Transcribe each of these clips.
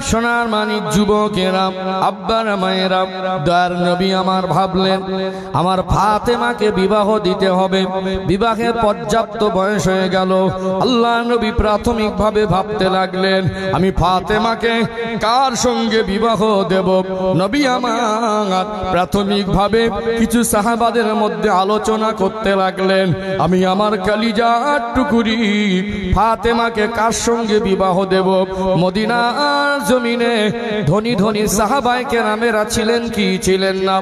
সোনার মানিক যুবকেরা, আব্বার মায়েরা, দয়ার নবী আমার ভাবলেন আমার ফাতেমাকে বিবাহ দিতে হবে। বিবাহের পর্যাপ্ত বয়স হয়ে গেল। আল্লাহ নবী প্রাথমিকভাবে ভাবতে লাগলেন আমি ফাতেমাকে কার সঙ্গে বিবাহ দেব। নবী আমার প্রাথমিকভাবে কিছু সাহাবাদের মধ্যে আলোচনা করতে লাগলেন আমি আমার কলিজার টুকরি ফাতেমাকে কার সঙ্গে বিবাহ দেব। মদিনার জমিনে ধনী ধনী সাহাবায়ে কেরামেরা ছিলেন কি ছিলেন না?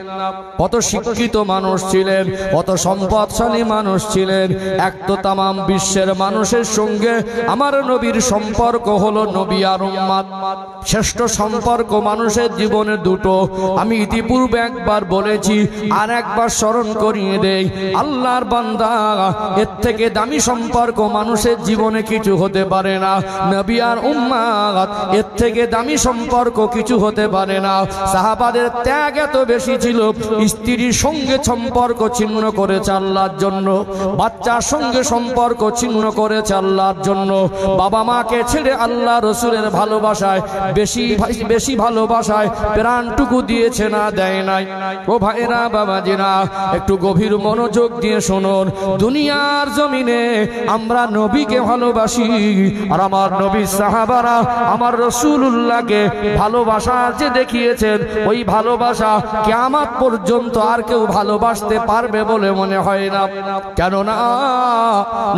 কত শিক্ষিত মানুষ ছিলেন, কত সম্পদশালী মানুষ ছিলেন। এক তো তামাম বিশ্বের মানুষের সঙ্গে আমার নবীর সম্পর্ক হলো নবী আর উম্মত। শ্রেষ্ঠ সম্পর্ক মানুষের জীবনে দুটো। আমি ইতিপূর্বে একবার বলেছি, আর একবার স্মরণ করিয়ে দেই। আল্লাহর বান্দা, এর থেকে দামি সম্পর্ক মানুষের জীবনে কিছু হতে পারে না। নবী আর উম্মত, এর থেকে দামি সম্পর্ক কিছু হতে পারে না। সাহাবাদের ত্যাগ এত বেশি ছিল, স্ত্রীর সঙ্গে সম্পর্ক ছিন্ন করেছে আল্লাহর জন্য, বাচ্চার সঙ্গে সম্পর্ক ছিন্ন করেছে আল্লাহর জন্য, বাবা মাকে ছেড়ে আল্লাহ রসুলের ভালোবাসায় বেশি ভালোবাসায় প্রাণটুকু দিয়েছে না দেয় নাই। ও ভাইরা বাবাজিরা, একটু গভীর মনোযোগ দিয়ে শুনুন। দুনিয়ার জমিনে আমরা নবীকে ভালোবাসি, আর আমার নবীর সাহাবারা আমার রাসূলুল্লাহকে ভালোবাসা যে দেখিয়েছেন, ওই ভালোবাসা কিয়ামত পর্যন্ত আর কেউ ভালোবাসতে পারবে বলে মনে হয় না। কেননা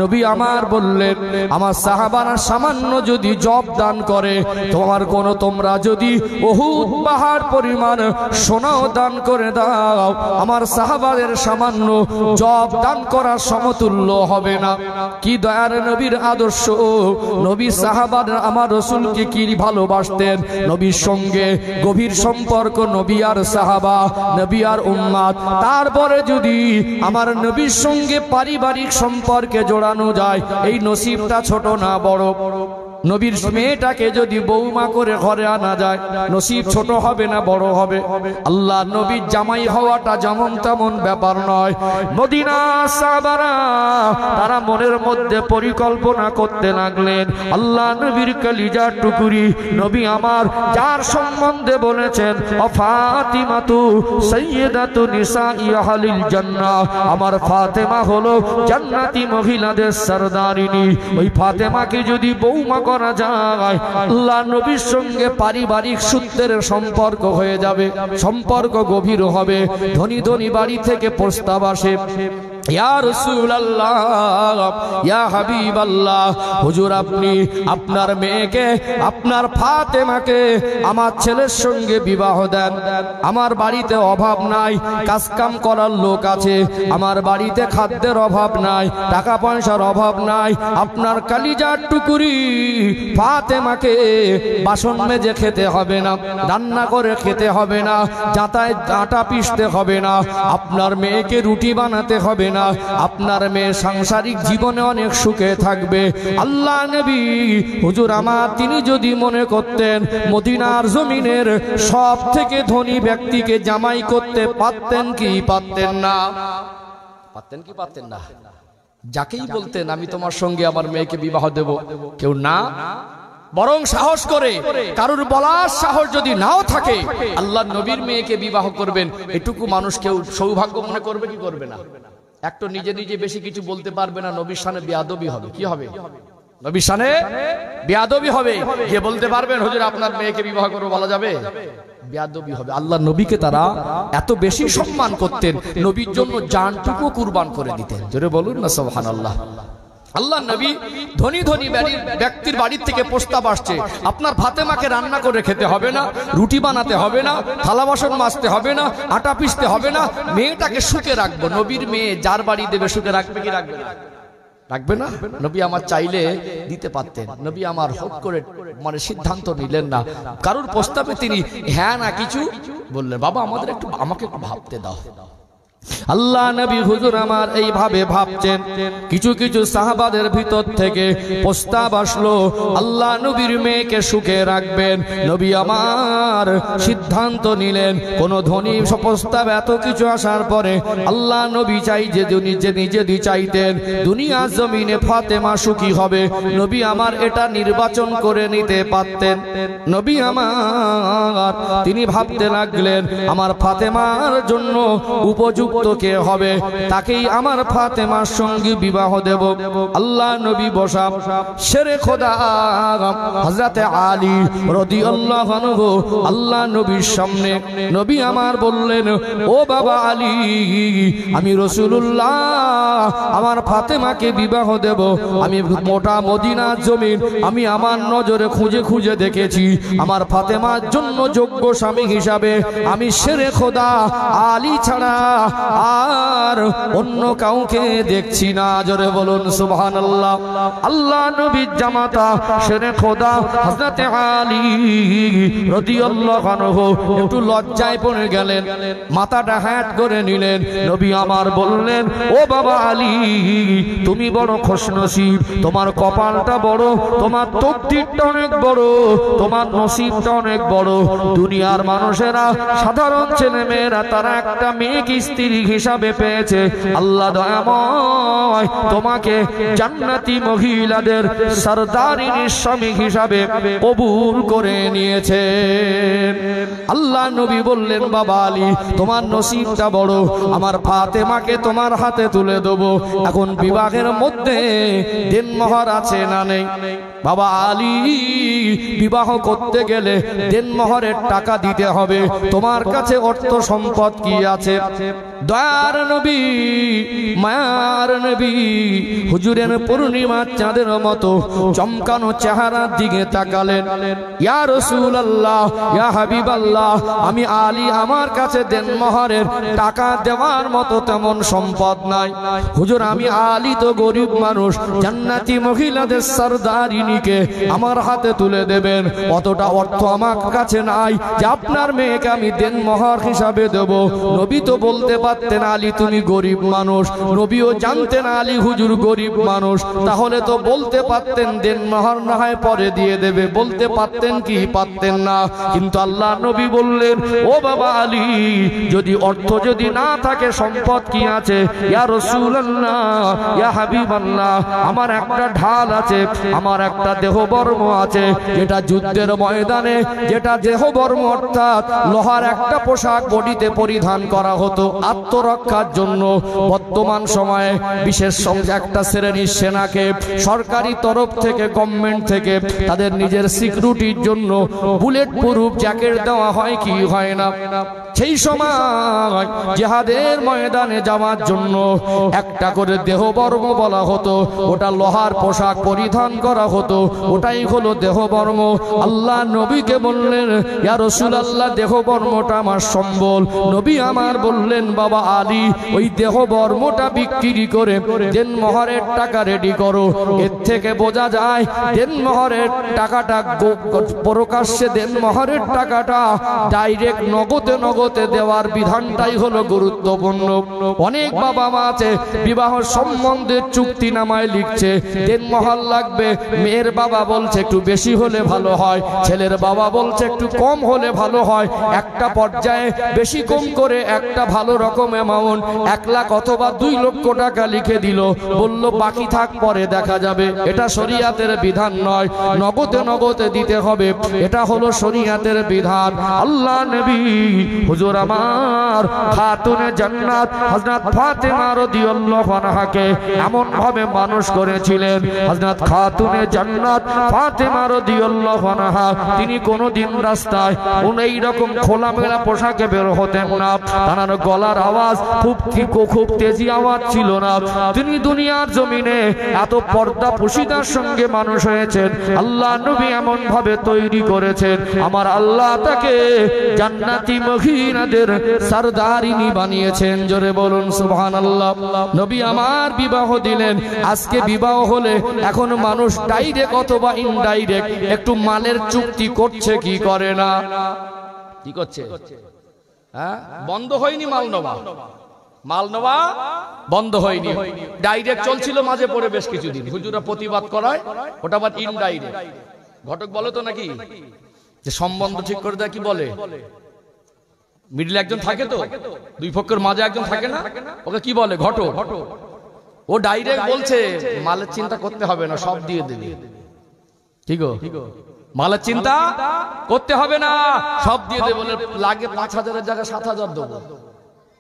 নবী আমার বললেন আমার সাহাবারা সামান্য যদি জব দান করে, তোমরা যদি উহুদ পাহাড় পরিমাণ সোনাও দান করে দাও, আমার সাহাবাদের সামান্য জব দান করার সমতুল্য হবে না। কি দয়ার নবীর আদর্শ! নবী সাহাবারা আমার রাসূলকে কি ভালোবাসতেন, নবীর সঙ্গে গভীর সম্পর্ক নবী আর সাহাবা, নবী আর উম্মত। তারপরে যদি আমার নবীর সঙ্গে পারিবারিক সম্পর্কে জোড়ানো যায়, এই নসিবটা ছোট না বড়। নবীর মেয়েটাকে যদি বৌমা করে ঘরে আনা যায়, নসিব ছোট হবে না বড় হবে? আল্লাহ নবীর জামাই হওয়াটা যেমন তেমন ব্যাপার নয়। মদিনার সাহাবারা তারা মনের মধ্যে পরিকল্পনা করতে লাগলেন আল্লাহ নবীর কলিজার টুকরি নবী আমার যার সম্বন্ধে বলেছেন ফাতিমাতু সাইয়্যিদাতু নিসাই আহলিল জান্নাহ, আমার ফাতেমা হলো জান্নাতি মহিলাদের সরদারিনী। ওই ফাতেমাকে যদি বৌমা করা যায়, আল্লাহ নবীর সঙ্গে পারিবারিক সূত্রের সম্পর্ক হয়ে যাবে, সম্পর্ক গভীর হবে। ধনী ধনী বাড়ি থেকে প্রস্তাব আসে, ইয়া রাসূলুল্লাহ, ইয়া হাবিবাল্লাহ, হুজুর আপনি আপনার মেয়েকে, আপনার ফাতেমাকে আমার ছেলের সঙ্গে বিবাহ দেন। আমার বাড়িতে অভাব নাই, কাজকাম করার লোক আছে, আমার বাড়িতে খাদ্যের অভাব নাই, টাকা পয়সার অভাব নাই। আপনার কলিজার টুকরি ফাতেমাকে বাসন মেজে খেতে হবে না, রান্না করে খেতে হবে না, যাতায়াত আটা পিষতে হবে না, আপনার মেয়েকে রুটি বানাতে হবে না, আপনার মেয়ে সাংসারিক জীবনে অনেক সুখে থাকবে। আল্লাহ নবী হুজুর আমার তিনি যদি মনে করতেন মদিনার জমিনের সব থেকে ধনী ব্যক্তিকে জামাই করতে পারতেন কি পারতেন না? পারতেন কি পারতেন না? যাকেই বলতেন আমি তোমার সঙ্গে আমার মেয়েকে বিবাহ দেব, কেউ না, বরং সাহস করে, কারুর বলার সাহস যদি নাও থাকে আল্লাহ নবীর মেয়েকে বিবাহ করবেন, এটুকু মানুষ কেউ সৌভাগ্য মনে করবে কি করবে না? একটু নিজে নিজে বেশি কিছু বলতে পারবে না, নবীর শানে বেয়াদবি হবে। কি হবে? নবীর শানে বেয়াদবি হবে। যে বলতে পারবেন হুজুর আপনার মেয়েকে বিবাহ করবো, বলা যাবে? বেয়াদবি হবে। আল্লাহ নবীকে তারা এত বেশি সম্মান করতেন, নবীর জন্য জানটুকু কুরবান করে দিতেন। জোরে বলুন না সুবহানাল্লাহ। আল্লাহ নবী ধনী ধনী ব্যক্তির বাড়ির থেকে প্রস্তাব আসছে, আপনার ফাতেমাকে রান্না করে খেতে হবে না, রুটি বানাতে হবে না, থালা বাসন মাজতে হবে না, আটা পিষতে হবে না, মেয়েটাকে সুখে রাখবো। নবীর মেয়ে যার বাড়ি দেবে সুখে রাখবে কি রাখবে না? রাখবে না? নবী আমার চাইলে দিতে পারতেন, নবী আমার হক করে মানে সিদ্ধান্ত নিলেন না। কারোর প্রস্তাবে তিনি হ্যাঁ না কিছু বললেন, বাবা আমাকে একটু ভাবতে দাও। আল্লাহ নবী হুজুর আমার এইভাবে ভাবছেন। কিছু কিছু সাহাবাদের ভিতর থেকে প্রস্তাব আসলো, আল্লাহ নবীর মেয়েকে সুখে রাখবেন। নবী আমার সিদ্ধান্ত নিলেন, কোন ধনী প্রস্তাব এত কিছু আসার পরে আল্লাহ নবী চাই যে নিজে চাইতেন দুনিয়া জমিনে ফাতেমা সুখী হবে। নবী আমার এটা নির্বাচন করে নিতে পারতেন। নবী আমার তিনি ভাবতে লাগলেন, আমার ফাতেমার জন্য উপযুক্ত কে হবে, তাকেই আমার ফাতেমার সঙ্গে বিবাহ দেব। আল্লাহ নবী বসা শেরে খোদা হযরতে আলী রাদিয়াল্লাহু আনহু আল্লাহ নবীর সামনে। নবী আমার বললেন, ও বাবা আলী, আমি রাসূলুল্লাহ আমার ফাতেমাকে বিবাহ দেব। আমি মোটা মদিনার জমিন আমি আমার নজরে খুঁজে খুঁজে দেখেছি, আমার ফাতেমার জন্য যোগ্য স্বামী হিসাবে আমি শেরে খোদা আলী ছাড়া আর অন্য কাউকে দেখছি না। জোরে বলুন সুবহানাল্লাহ। আল্লাহ নবীর জামাতা শেরে খোদা হযরতে আলী রাদিয়াল্লাহু আনহু একটু লজ্জায় পড়ে গেলেন, মাথাটা হ্যাট করে নিলেন। নবী আমার বললেন, ও বাবা আলী, তুমি বড় খুশনসিব, তোমার কপালটা বড়, তোমার তকদীরটা অনেক বড়, তোমার নসিবটা অনেক বড়। দুনিয়ার মানুষেরা সাধারণ ছেলে মেয়েরা তারা একটা মেয়েকে স্ত্রী হিসাবে পেয়েছে, আল্লাহ দয়াময় তোমাকে জান্নাতি মহিলাদের সরদারিনীর স্বামী হিসাবে কবুল করে নিয়েছে। আল্লাহ নবী বললেন, বাবা আলী, তোমার নসিবটা বড়, আমার ফাতেমাকে তোমার হাতে তুলে দেব। এখন বিবাহের মধ্যে দেনমোহর আছে না নেই? বাবা আলী, বিবাহ করতে গেলে দেনমোহরের টাকা দিতে হবে। তোমার কাছে অর্থ সম্পদ কি আছে? দয়ার নবী, মায়ার নবী হুজুরের পূর্ণিমার চাঁদের মতো চমকানো চেহারার দিকে তাকালেন। ইয়া রাসূলুল্লাহ, ইয়া হাবিবাল্লাহ, আমি আলী, আমার কাছে দেনমোহরের টাকা দেওয়ার মতো তেমন সম্পদ নাই। হুজুর, আমি আলী তো গরিব মানুষ, জান্নাতি মহিলাদের সরদারিনীকে আমার হাতে তুলে দেবেন, অতটা অর্থ আমার কাছে নাই যে আপনার মেয়েকে আমি দেনমোহর হিসাবে দেব। নবী তো বলতে পারতেন, আলী তুমি গরিব মানুষ। নবীও জানতেন আলী হুজুর গরিব মানুষ, তাহলে তো বলতে পারতেন দেনমোহর না হয় পরে দিয়ে দেবে, বলতে পারতেন কি? পারতেন না। কিন্তু আল্লাহ নবী বললেন, ও বাবা আলী, যদি অর্থ যদি না থাকে, সম্পদ কি আছে? ইয়া রাসূলুল্লাহ, ইয়া হাবিবাল্লাহ, আমার একটা ঢাল আছে, আমার একটা দেহবর্ম আছে, যেটা যুদ্ধের ময়দানে যেটা দেহবর্ম অর্থাৎ লোহার একটা পোশাক বডিতে পরিধান করা হতো আত্মরক্ষার জন্য। বর্তমান সময়ে বিশেষ একটা শ্রেণীর সেনাকে সরকারি তরফ থেকে, গভর্নমেন্ট থেকে তাদের নিজের সিকিউরিটির জন্য বুলেট প্রুফ জ্যাকেট দেওয়া হয় কি হয় না? সেই সময় জিহাদের ময়দানে যাওয়ার জন্য একটা করে দেহবর্ম বলা হতো, ওটা লোহার পোশাক পরিধান করা হতো, ওটাই হলো দেহবর্ম। আল্লাহ নবীকে বললেন, ইয়া রাসূলুল্লাহ, দেহবর্মটা আমার সম্বল। নবী আমার বললেন, বাবা আলী, ওই দেহবর্মটা বিক্রি করে দেনমোহরের টাকা রেডি করো। এর থেকে বোঝা যায় দেনমোহরের টাকাটা প্রকাশ্যে দেনমোহরের টাকাটা ডাইরেক্ট নগদে দেওয়ার বিধানটাই হলো গুরুত্বপূর্ণ। অনেক বাবা মা আছে বিবাহ সম্বন্ধে চুক্তিনামায় লিখছে দেনমোহর লাগবে, মেয়ের বাবা বলছে একটু বেশি হলে ভালো হয়, ছেলের বাবা বলছে একটু কম হলে ভালো হয়। একটা পর্যায়ে বেশি কম করে একটা ভালো রকম অ্যামাউন্ট 1 লাখ অথবা 2 লক্ষ টাকা লিখে দিল, বলল বাকি থাক পরে দেখা যাবে। এটা শরীয়তের বিধান নয়, নগদে দিতে হবে, এটা হলো শরীয়তের বিধান। আল্লাহ নবী হুজুর আমার খাতুনে জান্নাত হযরত ফাতেমা রাদিয়াল্লাহু আনহাকে এমন ভাবে মানুষ করেছিলেন। হযরত খাতুনে জান্নাত ফাতেমা রাদিয়াল্লাহু আনহা তিনি কোনদিন রাস্তায় এই রকম খোলামেলা পোশাকে বের হতেন না, তার গলার আওয়াজ খুব তেজি আওয়াজ ছিল না। তিনি দুনিয়ার জমিনে এত পর্দা পুশিদার সঙ্গে মানুষ হয়েছেন, আল্লাহ নবী এমন ভাবে তৈরি করেছেন, আমার আল্লাহ তাকে জান্নাতি মহিলাদের সরদারিনী বানিয়েছেন। জোরে বলুন সুবহানাল্লাহ। নবী আমার বিবাহ দিলেন। আজকে বিবাহ হলে এখন মানুষ ডাইরেক্ট অথবা ইনডাইরেক্ট একটু মালের চুক্তি করছে কি করে না? কি করছে? হ্যাঁ, বন্ধ হয়নি মাল নেওয়া, মাল নেওয়া বন্ধ হয়নি, ডাইরেক্ট চলছিল, মাঝে পড়ে বেশ কিছুদিন হুজুরা প্রতিবাদ করায়, ওটা আবার ইনডাইরেক্ট। ঘটক বলে তো নাকি যে সম্বন্ধ ঠিক করে দেয়, কি বলে, মিডলে একজন থাকে তো, দুই পক্ষের মাঝে একজন থাকে না, ওকে কি বলে, ঘটক। ও ডাইরেক্ট বলছে মালের চিন্তা করতে হবে না, সব দিয়ে দেবে। ঠিক, মালের চিন্তা করতে হবে না, সব দিয়ে দেবে। বলে লাগে 5,000-এর জায়গায় 7,000 দেবো।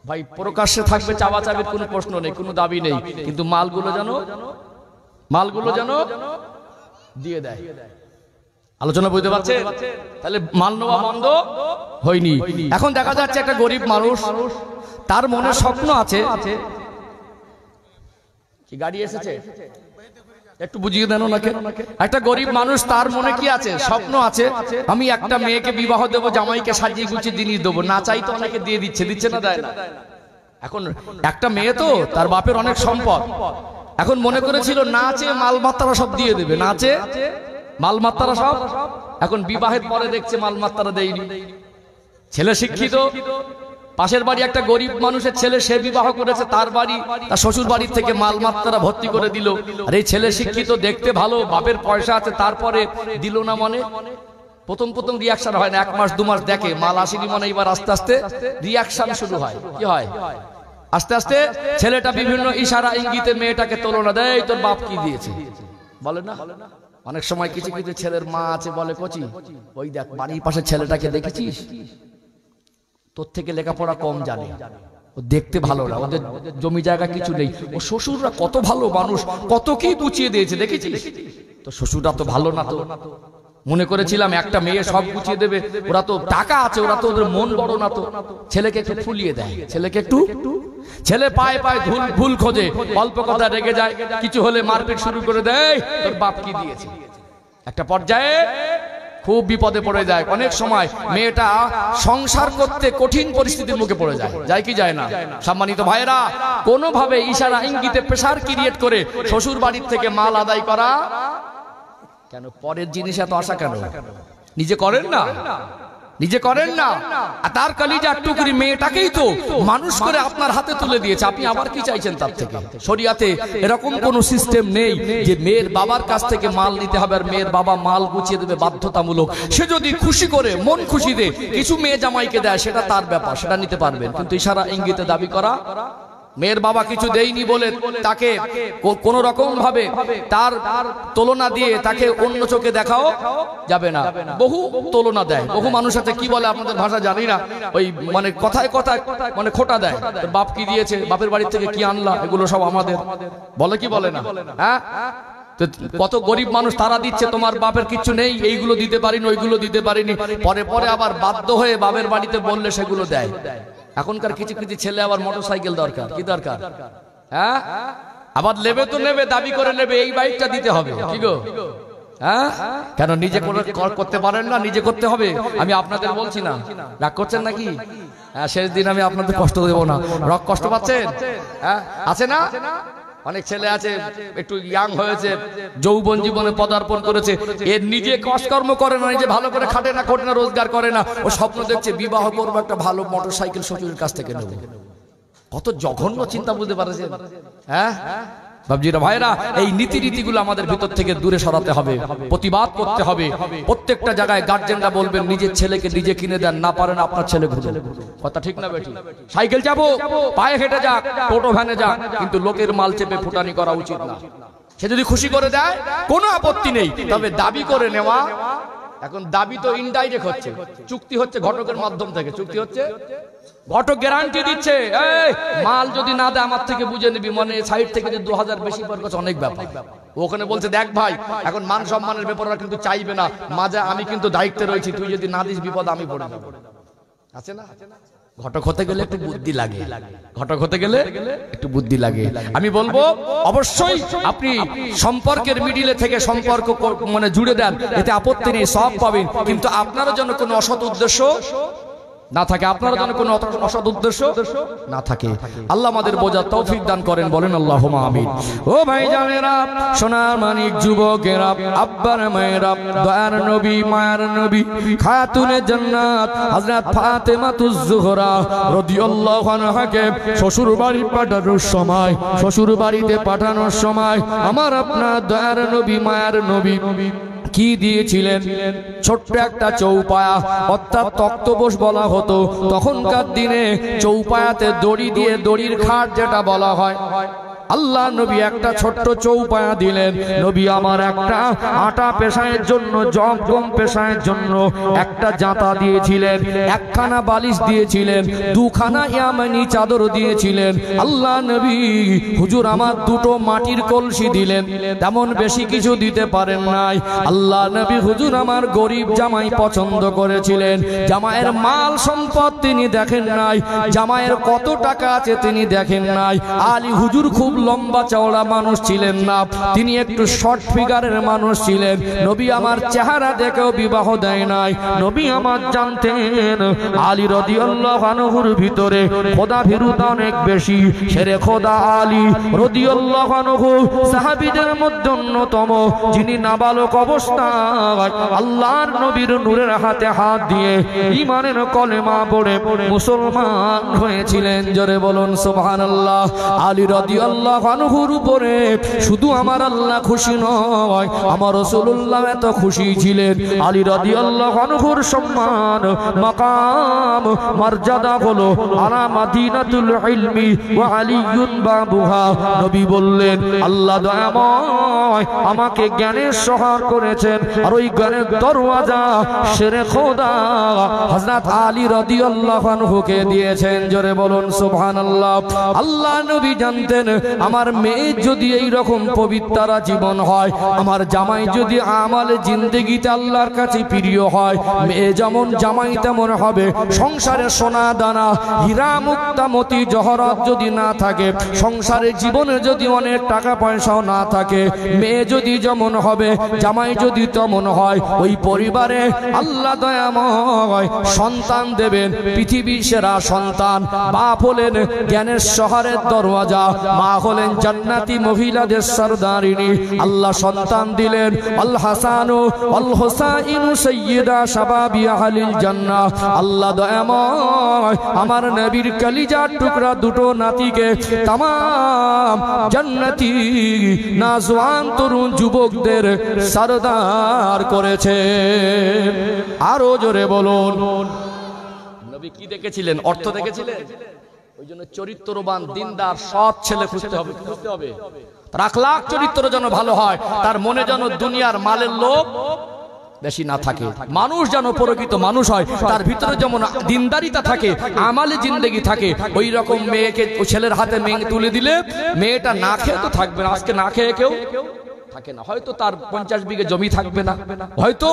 ভাই প্রকাশ্যে থাকবে, চাওয়াচাবির কোনো প্রশ্ন নেই, কোনো দাবি নেই, কিন্তু মালগুলো যেন দিয়ে দেয়। আলোচনা বুঝতে পারছেন? তাহলে মাল নেওয়া বন্ধ হয়নি। এখন দেখা যাচ্ছে একটা গরিব মানুষ, তার মনে স্বপ্ন আছে। কি গাড়ি এসেছে, একটু বুঝিয়ে দেন ওনাকে। একটা গরিব মানুষ, তার মনে কি আছে, স্বপ্ন আছে, আমি একটা মেয়েকে বিবাহ দেবো, জামাইকে সাজিয়ে গুছিয়ে জিনিস দেবো। না চাই তো অনেকে দিয়ে দিচ্ছে না, দেয় না। এখন একটা মেয়ে তো, তার বাপের অনেক সম্পদ, এখন মনে করেছিল না চেয়ে মালমাত্তারা সব দিয়ে দেবে, না চেয়ে মালমাত্তারা সব। এখন বিবাহের পরে দেখছে মালমাত্তারা দেয়নি। ছেলে শিক্ষিত, পাশের বাড়ি একটা গরিব মানুষের ছেলে, সে বিবাহ করেছে, তার বাড়ি, তার শ্বশুর বাড়ির থেকে মালমাত্তারা ভর্তি করে দিল। আর এই ছেলে শিক্ষিত, দেখতে ভালো, বাপের পয়সা আছে, তারপরে দিল না। মানে প্রথম রিয়াকশন হয় না, 1 মাস 2 মাস দেখে মাল আসেনি, মানে এবার আস্তে আস্তে রিয়াকশন শুরু হয়। কি হয়, আস্তে আস্তে ছেলেটা বিভিন্ন ইশারা ইঙ্গিতে মেয়েটাকে তুলনা দেয়, তোর বাপ কি দিয়েছে, বলে না। অনেক সময় কিছু কিছু ছেলের মা আছে, বলে কচি, ওই দেখ বাড়ির পাশে ছেলেটাকে দেখেছিস, তোর থেকে লেখাপড়া কম জানে, ও দেখতে ভালো না, ওদের জমি জায়গা কিছু নেই, ও শ্বশুররা কত ভালো মানুষ, কত কি গুছিয়ে দিয়েছে, দেখেছিস, তো শ্বশুররা তো ভালো না। তো মনে করেছিলাম একটা মেয়ে সব গুছিয়ে দেবে, ওরা তো টাকা আছে, ওরা তো ওদের মন বড় না। তো ছেলেকে একটু ফুলিয়ে দেয়, ছেলে পায়ে ভুল খোঁজে, অল্প কথা রেগে যায়, কিছু হলে মারপিট শুরু করে দেয়, তোর বাপ কি দিয়েছে। একটা পর্যায়ে খুব বিপদে পড়ে যায়। অনেক সময় মেয়েটা সংসার করতে কঠিন পরিস্থিতির মুখে পড়ে যায় কি যায় না? সম্মানিত ভাইরা, কোনোভাবে ইশারা ইঙ্গিতে প্রেসার ক্রিয়েট করে শ্বশুর বাড়ির থেকে মাল আদায় করা। কেন পরের জিনিস এত আশা কেন? নিজে করেন না। তার কলিজার টুকরি মেয়েটাকেই তো মানুষ করে আপনার হাতে তুলে দিয়েছে, আপনি আবার কি চাইছেন তার থেকে? শরিয়াতে এরকম কোন সিস্টেম নেই যে মেয়ের বাবার কাছ থেকে মাল নিতে হবে আর মেয়ের বাবা মাল গুছিয়ে দেবে বাধ্যতামূলক। সে যদি খুশি করে, মন খুশিতে কিছু মেয়ে জামাইকে দেয়, সেটা তার ব্যাপার, সেটা নিতে পারবেন। কিন্তু ইশারা ইঙ্গিতে দাবি করা, মেয়ের বাবা কিছু দেয়নি বলে তাকে কোন রকম ভাবে তার তুলনা দিয়ে তাকে অন্য চোখে দেখাও যাবে না। বহু তুলনা দেয়, বহু মানুষ আছে, কি বলে আপনাদের ভাষা জানি না, ওই মানে কথায় মানে খোটা দেয়, বাপ কি দিয়েছে, বাপের বাড়ি থেকে কি আনলা, এগুলো সব আমাদের, বলে কি বলে না? হ্যাঁ, কত গরিব মানুষ তারা দিচ্ছে, তোমার বাপের কিচ্ছু নেই, এইগুলো দিতে পারিনি, ওইগুলো দিতে পারিনি, পরে আবার বাধ্য হয়ে বাপের বাড়িতে বললে সেগুলো দেয়। এখনকার কিছু ছেলে আবার মোটরসাইকেল দরকার, কি দরকার, হ্যাঁ, আবার নেবে তো নেবে, দাবি করে নেবে, এই বাইকটা দিতে হবে। কি গো, হ্যাঁ, কেন নিজে করতে পারেন না? নিজে করতে হবে। আমি আপনাদের বলছি না, রাগ করছেন নাকি? হ্যাঁ, শেষ দিন আমি আপনাদের কষ্ট দেবো না। রক কষ্ট পাচ্ছেন? হ্যাঁ, আছে না? অনেক ছেলে আছে একটু ইয়াং হয়েছে, যৌবন জীবনে পদার্পণ করেছে, এর নিজে কাজকর্ম করে না, নিজে ভালো করে খাটে না, রোজগার করে না, ও স্বপ্ন দেখছে বিবাহ করবো, একটা ভালো মোটরসাইকেল শ্বশুরের কাছ থেকে নেব। কত জঘন্য চিন্তা, বুঝতে পারছেন? হ্যাঁ বাবজিরা ভাইরা, এই নীতিগুলো আমাদের ভিতর থেকে দূরে সরাতে হবে, প্রতিবাদ করতে হবে। প্রত্যেকটা জায়গায় গার্জেনরা বলবেন নিজের ছেলেকে নিজে কিনে দেন, না পারেন আপনার ছেলে ঘুরে। কথা ঠিক না বেটি? সাইকেল যাবো, পায়ে হেঁটে যাক, টোটো ভ্যানে যাক, কিন্তু লোকের মাল চেপে ফুটানি করা উচিত না। সে যদি খুশি করে দেয় কোনো আপত্তি নেই, তবে দাবি করে নেওয়া, এখন দাবি তো ইনডাইরেক্ট হচ্ছে, চুক্তি হচ্ছে ঘটকের মাধ্যম থেকে, চুক্তি হচ্ছে, ঘটক গ্যারান্টি দিচ্ছে, এই মাল যদি না দেয় আমার থেকে বুঝে নিবি, মানে সাইড থেকে যে 2000 বেশি পড়ে গেছে, অনেক ব্যাপার। ওখানে বলছে দেখ ভাই, এখন মান সম্মানের ব্যাপার কিন্তু চাইবে না, মাঝে আমি কিন্তু দায়িত্বে রয়েছি, তুই যদি না দিস বিপদ আমি পড়ে যাবো। আছে না? ঘটক হতে গেলে একটু বুদ্ধি লাগে, আমি বলবো অবশ্যই আপনি সম্পর্কের মিডিলে থেকে সম্পর্ক মানে জুড়ে দেন, এতে আপত্তি নেই, সব পাবেন, কিন্তু আপনারও যেন কোনো অসৎ উদ্দেশ্য না থাকে, আপনার জন্য কোনো অসৎ উদ্দেশ্য না থাকে। আল্লাহ আমাদের বোঝার তৌফিক দান করেন, বলেন আল্লাহুম্মা আমিন। ও ভাই জানেরা, সোনার মানিক যুবকেরা, আব্বার মায়েরা, দয়ার নবী মায়ের নবী খাতুনে জান্নাত হযরত ফাতেমাতুজ যোহরা রাদিয়াল্লাহু আনহাকে শ্বশুর বাড়ি পাঠানোর সময়, শ্বশুর বাড়িতে পাঠানোর সময় আমার আপনার দয়ার নবী মায়ের নবী কি দিয়েছিলেন? ছোট্ট একটা চৌপায়া, অর্থাৎ তক্তপোষ বলা হতো তখনকার দিনে। চৌপায়াতে দড়ি দিয়ে, দড়ির খাট যেটা বলা হয়, আল্লাহ নবী একটা ছোট্ট চৌপায়া দিলেন। নবী আমার একটা আটা পেশায়ের জন্য, জব গম পেশায়ের জন্য একটা জাঁতা দিয়েছিলেন, একখানা বালিশ দিয়েছিলেন, দুখানা ইয়ামানি চাদর দিয়েছিলেন। আল্লাহ নবী হুজুর আমার দুটো মাটির কলসি দিলেন, তেমন বেশি কিছু দিতে পারেন নাই। আল্লাহ নবী হুজুর আমার গরিব জামাই পছন্দ করেছিলেন। জামাইয়ের মাল সম্পদ তিনি দেখেন নাই, জামাইয়ের কত টাকা আছে তিনি দেখেন নাই। আলী হুজুর খুব লম্বা চওড়া মানুষ ছিলেন না, তিনি একটু শর্ট ফিগারের মানুষ ছিলেন। নবী আমার চেহারা দেখেও বিবাহ দেয় নাই। নবী আমার জানতেন আলী রাদিয়াল্লাহু আনহুর ভিতরে খোদা ভীরুতা অনেক বেশি। শেরে খোদা আলী রাদিয়াল্লাহু আনহু সাহাবীদের মধ্যে অন্যতম, যিনি নাবালক অবস্থায় আল্লাহর নবীর নূরের হাতে হাত দিয়ে ঈমানের কলেমা পড়ে মুসলমান হয়েছিলেন। জোরে বলুন সুবহানাল্লাহ। আলী রাদিয়াল্লাহু আনহুর উপরে শুধু আমার আল্লাহ খুশি নয়, আমার রাসূলুল্লাহ এত খুশি ছিলেন। আলী রাদিয়াল্লাহু আনহুর সম্মান, মাকাম, মর্যাদা হলো আলা মাদিনাতুল ইলমি ওয়া আলিয়ুন বাবুহা। নবী বললেন আল্লাহ দয়াময় আমাকে জ্ঞানের শহর করেছেন, আর ওই জ্ঞানের দরওয়াজা শেরে খোদা হযরত আলী রাদিয়াল্লাহু আনহুকে দিয়েছেন। জোরে বলুন সুবহানাল্লাহ। আল্লাহ নবী জানতেন আমার মেয়ে যদি এই রকম পবিত্রা জীবন হয়, আমার জামাই যদি আমালে জিন্দেগিতে আল্লাহর কাছে প্রিয় হয়, মেয়ে যেমন জামাই তেমন হবে। সংসারে সোনা দানা হীরা মুক্তা মতি জহরত যদি না থাকে, সংসারের জীবনে যদি অনেক টাকা পয়সাও না থাকে, মেয়ে যদি যেমন হবে, জামাই যদি তেমন হয়, ওই পরিবারে আল্লাহ দয়াময় সন্তান দেবেন, পৃথিবীর সেরা সন্তান। বাপ হলেন জ্ঞানের শহরের দরওয়াজা, মা হলেন জান্নাতি মহিলাদের সরদারিনী। আল্লাহ সন্তান দিলেন আল হাসানু আল হুসাইনু সাইয়্যিদা শাবাবি আহলিল জান্নাহ। আল্লাহ দয়াময় আমার নবীর কলিজার টুকরা দুটো নাতিকে तमाम জান্নাতি নাজওয়ান তরুণ যুবকদের সরদার করেছে। আরো জোরে বলুন। নবী কি দেখেছিলেন? অর্থ দেখেছিলেন। ওই জন্য চরিত্রবান দিনদার সৎ ছেলে খুঁজতে হবে, খুঁজতে হবে। তার আখলাক চরিত্র যেন ভালো হয়, তার মনে যেন দুনিয়ার মালের লোভ বেশি না থাকে, মানুষ যেন প্রকৃত মানুষ হয়, তার ভিতরে যেমন দিনদারিতা থাকে, আমালে জিন্দেগি থাকে। ওই রকম মেয়েকে ছেলের হাতে মেয়ে তুলে দিলে মেয়েটা না খেয়ে তো থাকবে না। আজকে না খেয়ে কেউ থাকে না, হয়তো তার 50 বিঘে জমি থাকবে না, হয়তো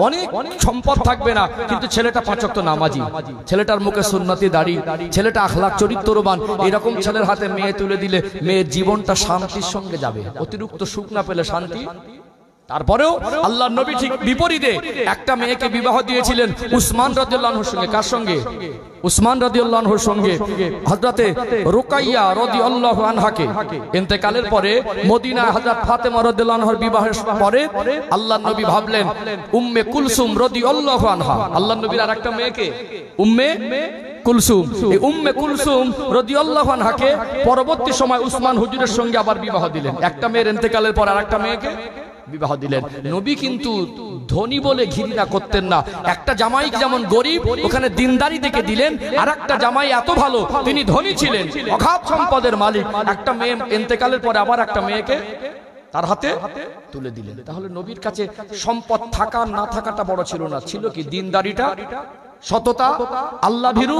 অনেক সম্পদ থাকবে না, কিন্তু ছেলেটা 5 ওয়াক্ত নামাজি, ছেলেটার মুখে সুন্নতি দাড়ি, ছেলেটা আখলাক চরিত্রবান। এরকম ছেলের হাতে মেয়ে তুলে দিলে মেয়ের জীবনটা শান্তির সঙ্গে যাবে। অতিরিক্ত সুখ না পেলে শান্তি। তারপরেও আল্লাহর নবী ঠিক বিপরীতে একটা মেয়েকে বিবাহ দিয়েছিলেন উসমান রাদিয়াল্লাহু আনহুর সঙ্গে। কার সঙ্গে? উসমান রাদিয়াল্লাহু আনহুর সঙ্গে। হযরতে রুকাইয়া রাদিয়াল্লাহু আনহাকে ইন্তেকালের পরে মদিনায় হযরত ফাতেমা রাদিয়াল্লাহু আনহার বিবাহের পরে আল্লাহর নবী ভাবলেন উম্মে কুলসুম রাদিয়াল্লাহু আনহা, আল্লাহর নবীর আরেকটা মেয়েকে উম্মে কুলসুম, এই উম্মে কুলসুম রাদিয়াল্লাহু আনহাকে পরবর্তী সময় উসমান হুজুরের সঙ্গে আবার বিবাহ দিলেন। একটা মেয়ের ইন্তেকালের পর আরেকটা মেয়েকে বিবাহ দিলেন। নবী কিন্তু ধনী বলে ঘৃণা করতেন না। একটা জামাই যেমন গরিব, ওখানে দিনদারি দেখে দিলেন, আর একটা জামাই এত ভালো, তিনি ধনী ছিলেন, অগাধ সম্পদের মালিক। একটা মেয়ে ইন্তেকালের পরে আবার একটা মেয়েকে তার হাতে তুলে দিলেন। তাহলে নবীর কাছে সম্পদ থাকা না থাকাটা বড় ছিল না, ছিল কি দিনদারিটা, সততা, আল্লাহ ভীরু,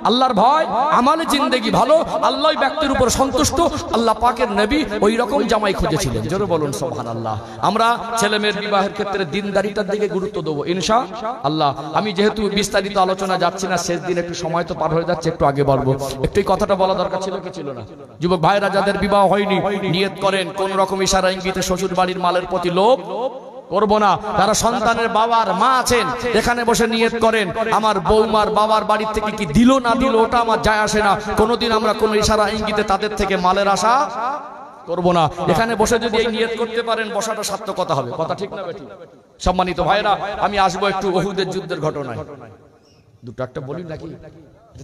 আল্লাহর ভয়, আমালে জিন্দেগি ভালো, আল্লাহ ব্যক্তির উপর সন্তুষ্ট। আল্লাহ পাকের নবী ওই রকম জামাই খুঁজেছিলেন। জোরে বলুন সুবহানাল্লাহ। আমরা ছেলে মেয়ের বিবাহের ক্ষেত্রে দিনদারিতার দিকে গুরুত্ব দেবো ইনশাআল্লাহ। আমি যেহেতু বিস্তারিত আলোচনা যাচ্ছি না, শেষ দিন একটু সময় তো পার হয়ে যাচ্ছে, একটু আগে বলবো। একটু এই কথাটা বলা দরকার ছিল কি ছিল না? যুবক ভাইরা যাদের বিবাহ হয়নি, নিয়ত করেন কোন রকম ইশারা ইঙ্গিতে শ্বশুর বাড়ির মালের প্রতি লোভ করব না। যারা সন্তানের বাবার মা আছেন এখানে বসে নিয়ত করেন, আমার বৌমার বাবার বাড়ি থেকে কি দিল না দিল ওটা আমার যায় আসে না, কোনোদিন আমরা কোনো ইশারা ইঙ্গিতে তাদের থেকে মালের আশা করব না। এখানে বসে যদি এই নিয়ত করতে পারেন বসাটা সার্থকতা হবে। কথা ঠিক না বেঠিক? সম্মানিত ভাইরা, আমি আসবো একটু উহুদের যুদ্ধের ঘটনায়। দুটো একটা বলি নাকি?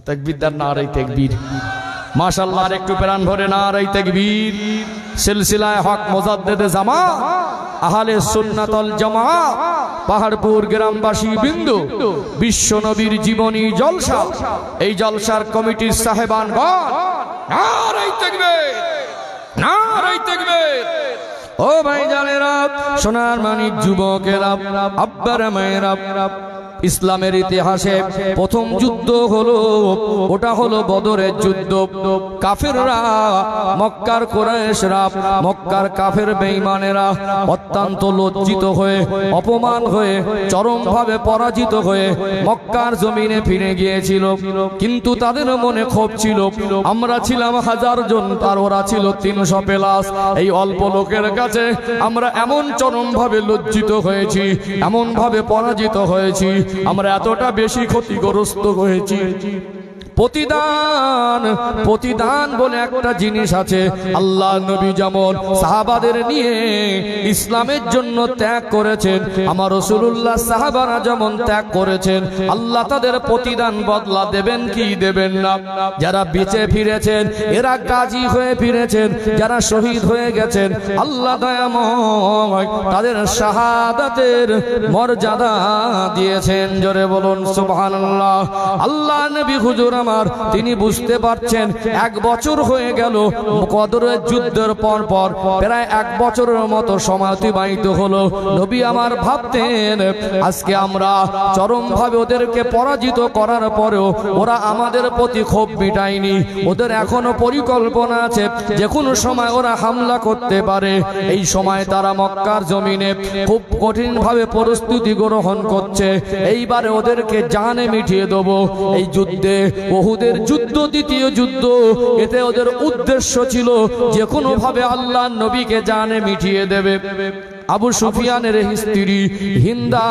তাকবীর দেন, নারে তাকবীর। মাশাআল্লাহ, আর একটু প্রাণ ভরে নারে তাকবীর। সিলসিলায়ে হক মুজাদ্দিদে জামাত আহলে সুন্নাত ওয়াল জামাত পাহাড়পুর গ্রামবাসী বিন্দু বিশ্ব নবীর জীবনী জলসা, এই জলসার কমিটির সাহেবানগণ নারে তাকবীর, নারে তাকবীর। ও ভাইজানেরা, সোনার মানিক যুবকেরা, আব্বারা মায়েরা, ইসলামের ইতিহাসে প্রথম যুদ্ধ হলো ওটা হলো বদরের যুদ্ধ। কাফেররা, মক্কার কুরাইশরা, মক্কার কাফের বেঈমানেরা অত্যন্ত লজ্জিত হয়ে, অপমান হয়ে, চরমভাবে পরাজিত হয়ে মক্কার জমিনে ফিরে গিয়েছিল। কিন্তু তাদের মনে ক্ষোভ ছিল, আমরা ছিলাম 1000 জন আর ওরা ছিল 300 প্লাস। এই অল্প লোকের কাছে আমরা এমন চরমভাবে লজ্জিত হয়েছি, এমন ভাবে পরাজিত হয়েছি, আমরা এতটা বেশি ক্ষতিগ্রস্ত হয়েছি। প্রতিদান, প্রতিদান বলে একটা জিনিস আছে। আল্লাহ নবী যেমন সাহাবাদের নিয়ে ইসলামের জন্য ত্যাগ করেছেন, আমার রাসূলুল্লাহ সাহাবারা যেমন ত্যাগ করেছেন, আল্লাহ তাদের প্রতিদান বদলা দেবেন কি দেবেন না। যারা বেঁচে ফিরেছেন এরা গাজী হয়ে ফিরেছেন, যারা শহীদ হয়ে গেছেন আল্লাহ দয়াময় তাদের শাহাদাতের মর্যাদা দিয়েছেন। জোরে বলুন সুবহানাল্লাহ। আল্লাহ নবী হুজুর তিনি বুঝতে পারছেন 1 বছর হয়ে গেল বদরের যুদ্ধের পর প্রায় 1 বছরের মতো সময় অতিবাহিত হলো। নবী আমার ভাবতেন আজকে আমরা চরমভাবে ওদেরকে পরাজিত করার পরেও ওরা আমাদের প্রতি ক্ষোভ মিটায়নি, ওদের এখনো পরিকল্পনা আছে যে কোনো সময় ওরা হামলা করতে পারে। এই সময় তারা মক্কার জমিনে খুব কঠিনভাবে প্রস্তুতি গ্রহণ করছে, এইবারে ওদেরকে জানে মিটিয়ে দেবো। এই যুদ্ধে উহুদের যুদ্ধ, দ্বিতীয় যুদ্ধ, এতে ওদের উদ্দেশ্য ছিল যে কোনো ভাবে আল্লাহ নবীকে জানে মিটিয়ে দেবে। আবু সুফিয়ানের স্ত্রী হিন্দা,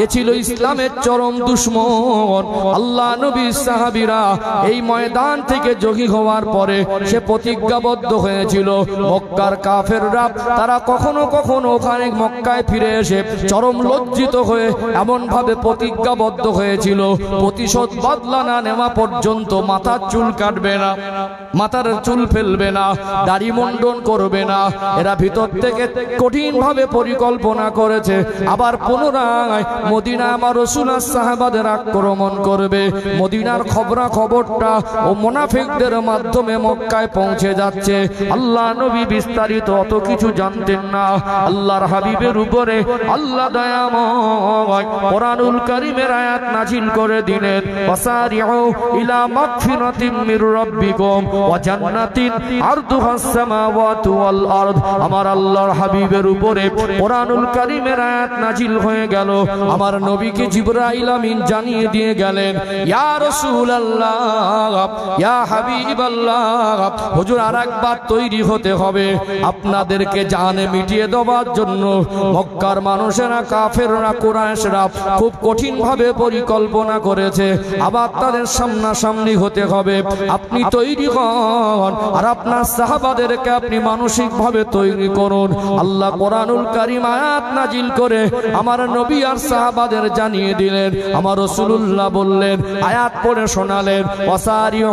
এ ছিল ইসলামের চরম দুশমন। আল্লাহ নবী সাহাবীরা এই ময়দান থেকে জয়ী হওয়ার পরে সে প্রতিজ্ঞাবদ্ধ হয়েছিল মক্কার কাফেররা তারা কখনো কখনো ওখানে মক্কায় ফিরে এসে চরম লজ্জিত হয়ে এমন ভাবে প্রতিজ্ঞাবদ্ধ হয়েছিল প্রতিশোধ বদলা না নেওয়া পর্যন্ত মাথার চুল কাটবে না, মাথার চুল ফেলবে না, দাড়ি মুন্ডন করবে না। এরা ভিতর থেকে কঠিন ভাবে পরিকল্পনা করেছে আবার পুনরায় মদিনা আমার রাসূল সাহাবাদের আক্রমণ করবে। মদিনার খবরটা ও মুনাফিকদের মাধ্যমে মক্কায় পৌঁছে যাচ্ছে। আল্লাহ নবী বিস্তারিত অত কিছু জানতেন না। আল্লাহর হাবিবের উপরে আল্লাহ দয়াময় কোরআনুল কারীমের আয়াত নাজিল করে দিলেন, ওয়াসারিউ ইলা মাগফিরাতিম মির রাব্বিকুম ওয়া জান্নাতিন আরদুহাস সামাওয়াতু ওয়াল আরদ। আমার আল্লাহর হাবিবের উপরে কোরআনুল কারীমের আয়াত নাজিল হয়ে গেল। আমার নবীকে জিবরাইল আমিন জানিয়ে দিয়ে গেলেন, ইয়া রাসূলুল্লাহ, ইয়া হাবিবাল্লাহ, হুজুর আরেকবার তৈরি হতে হবে আপনাদেরকে জানে মিটিয়ে দেওয়ার জন্য। মক্কার মানুষেরা, কাফেররা, কুরাইশরা খুব কঠিন ভাবে পরিকল্পনা করেছে, আবার তাদের সামনাসামনি হতে হবে। আপনি তৈরি হন আর আপনার সাহাবাদেরকে আপনি মানসিক ভাবে তৈরি করুন। আল্লাহ কোরআনুল কারীম আয়াত নাজিল করে আমার নবী আর সাহাবাদের জানিয়ে দিলেন। আমার রাসূলুল্লাহ বললেন, আয়াত পড়ে শোনালেন, ওয়াসারিউ,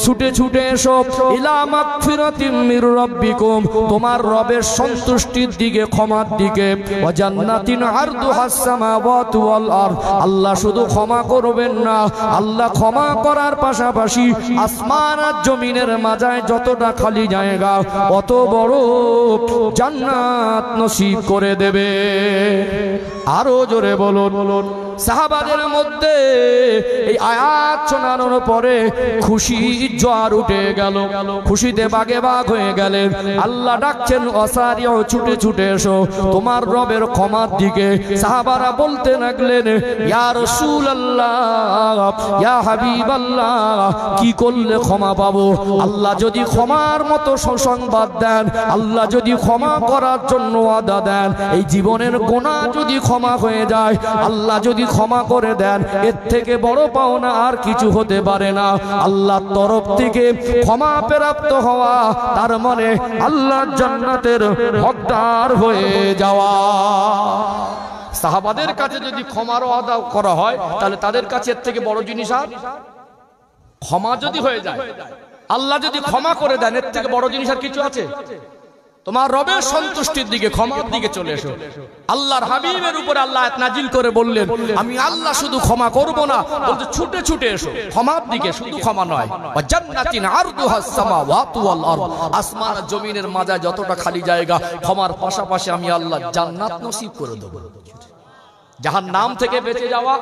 ছুটে ছুটে এসো ইলা মাগফিরাতিম মির রাব্বিকুম, তোমার রবের সন্তুষ্টির দিকে, ক্ষমার দিকে, ওয়া জান্নাতিন আরদুহাস সামাওয়াতু ওয়াল আরদ। আল্লাহ শুধু ক্ষমা করবেন না, আল্লাহ ক্ষমা করার পাশাপাশি আসমান আর জমিনের মাঝায় যতটা খালি জায়গা অত বড় জান্নাত নসিব করে দেবে। আরো জোরে বলুন। সাহাবাদের মধ্যে এই আয়াত শোনানোর পরে খুশি জোয়ার উঠে গেল, খুশিতে বাগে বাগ হয়ে গেলেন। আল্লাহ ডাকছেন অসারিও ছুটে ছুটে এসো তোমার রবের ক্ষমার দিকে। সাহাবারা বলতে লাগলেন ইয়া রাসূলুল্লাহ, ইয়া হাবিবাল্লাহ, কি করলে ক্ষমা পাবো? আল্লাহ যদি ক্ষমার মতো সুসংবাদ দেন, আল্লাহ যদি ক্ষমা করার জন্য ওয়াদা দেন, এই জীবনের গুনাহ যদি ক্ষমা হয়ে যায়, আল্লাহ যদি ক্ষমা করে দেন, এর থেকে বড় পাওনা আর কিছু হতে পারে না। আল্লাহর তরফ থেকে ক্ষমা প্রাপ্ত হওয়া তার মানে আল্লাহর জান্নাতের হকদার হয়ে যাওয়া। সাহাবাদের কাছে যদি ক্ষমার ওয়াদা করা হয়, তাহলে তাদের কাছে এর থেকে বড় জিনিস আর ক্ষমা যদি হয়ে যায়, আল্লাহ যদি ক্ষমা করে দেন, এর থেকে বড় জিনিস আর কিছু আছে? তোমার রবের সন্তুষ্টির দিকে, ক্ষমার দিকে চলে এসো। আল্লাহর হাবিবের উপরে আল্লাহ আয়াত নাজিল করে বললেন আমি আল্লাহ শুধু ক্ষমা করব না, বলতে ছুটে ছুটে এসো ক্ষমার দিকে। শুধু ক্ষমা নয়, জান্নাতিন আরদুহাস সামাওয়াতু ওয়াল আরদ, আসমান আর জমিনের মাঝে যতটা খালি জায়গা, ক্ষমার পাশাপাশি আমি আল্লাহ জান্নাত নসিব করে দেব। জাহান্নাম থেকে বেঁচে যাওয়া,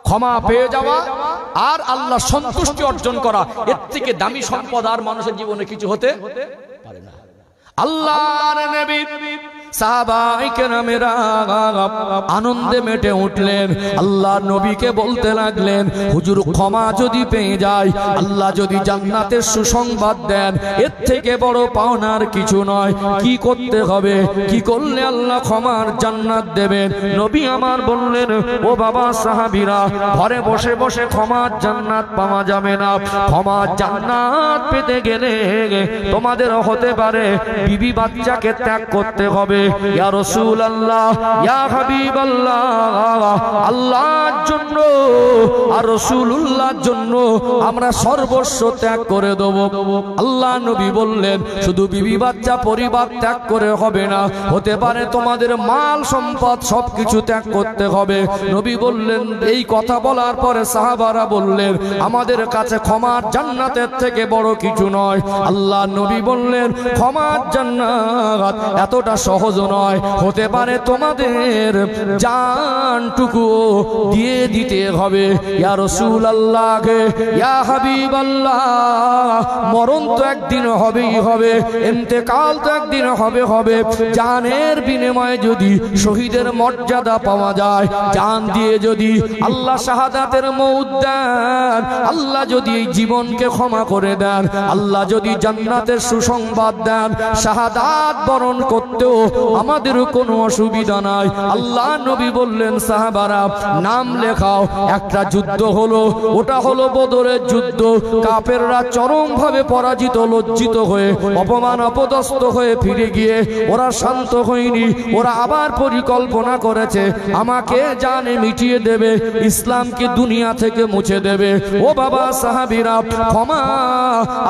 ক্ষমা পেয়ে যাওয়া আর আল্লাহ সন্তুষ্টি অর্জন করা, এর থেকে দামি সম্পদ আর মানুষের জীবনে কিছু হতে পারে না। আল্লাহর নবী সাহাবায়ে কেরামেরা আনন্দে মেতে উঠলেন। আল্লাহর নবীকে বলতে লাগলেন হুজুর ক্ষমা যদি পেয়ে যায়, আল্লাহ যদি জান্নাতের সুসংবাদ দেন, এর থেকে বড় পাওনার কিছু নয়। কি করতে হবে? কি করলে আল্লাহ ক্ষমার জান্নাত দেবেন? নবী আমার বললেন ও বাবা সাহাবীরা, ঘরে বসে বসে ক্ষমার জান্নাত পাওয়া যাবে না। ক্ষমার জান্নাত পেতে গেলে তোমাদের হতে পারে বিবি বাচ্চাকে ত্যাগ করতে হবে। ইয়া রাসূলুল্লাহ, ইয়া হাবিবাল্লাহ, আল্লাহর জন্য আর রাসূলুল্লাহর জন্য আমরা সর্বস্ব ত্যাগ করে দেব। আল্লাহ নবী বললেন শুধু বিবি বাচ্চা পরিবার ত্যাগ করে হবে না, হতে পারে তোমাদের মাল সম্পদ সবকিছু ত্যাগ করতে হবে। নবী বললেন, এই কথা বলার পরে সাহাবারা বললেন আমাদের কাছে ক্ষমার জান্নাতের থেকে বড় কিছু নয়। আল্লাহ নবী বললেন ক্ষমার জান্নাত এতটা সহজ নয়, হতে পারে তোমাদের জানটুকু দিয়ে দিতে হবে। ইয়া রাসূলুল্লাহ, ইয়া হাবিবাল্লাহ, মরণ তো একদিন হবেই হবে, ইন্তেকাল তো একদিন হবে। জানের বিনিময়ে যদি শহীদের মর্যাদা পাওয়া যায়, জান দিয়ে যদি আল্লাহ শাহাদাতের মউত দেন, আল্লাহ যদি এই জীবনকে ক্ষমা করে দেন, আল্লাহ যদি জান্নাতের সুসংবাদ দেন, শাহাদাত বরণ করতেও আমাদের কোনো অসুবিধা নাই। আল্লাহ নবী বললেন সাহাবারা নাম লেখাও। একটা যুদ্ধ হলো, ওটা হলো বদরের যুদ্ধ। কাফেররা চরম ভাবে পরাজিত, লজ্জিত হয়ে, অপমান অপদস্থ হয়ে ফিরে গিয়ে ওরা শান্ত হয়নি। ওরা আবার পরিকল্পনা করেছে আমাকে জানে মিটিয়ে দেবে, ইসলামকে দুনিয়া থেকে মুছে দেবে। ও বাবা সাহাবীরা, ক্ষমা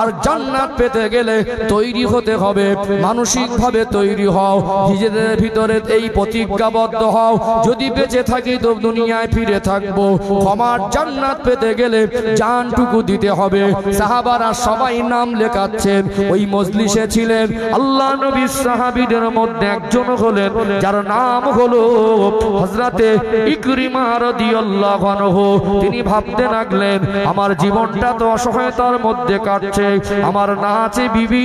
আর জান্নাত পেতে গেলে তৈরি হতে হবে, মানসিক ভাবে তৈরি হও, নিজেদের ভিতরে এই প্রতিজ্ঞাবদ্ধ হও যদি বেঁচে থাকি তো দুনিয়ায় ফিরে থাকবো। ক্ষমার জান্নাত পেতে গেলে জানটুকু দিতে হবে। সাহাবারা সবাই নাম লেখাচ্ছেন। ওই মজলিসে ছিলেন আল্লাহ নবী সাহাবীদের মধ্যে একজন হলেন যার নাম হলো হযরতে ইকরিমা রাদিয়াল্লাহু আনহু। তিনি ভাবতে লাগলেন আমার জীবনটা তো অসহায়তার মধ্যে কাটছে, আমার না আছে বিবি,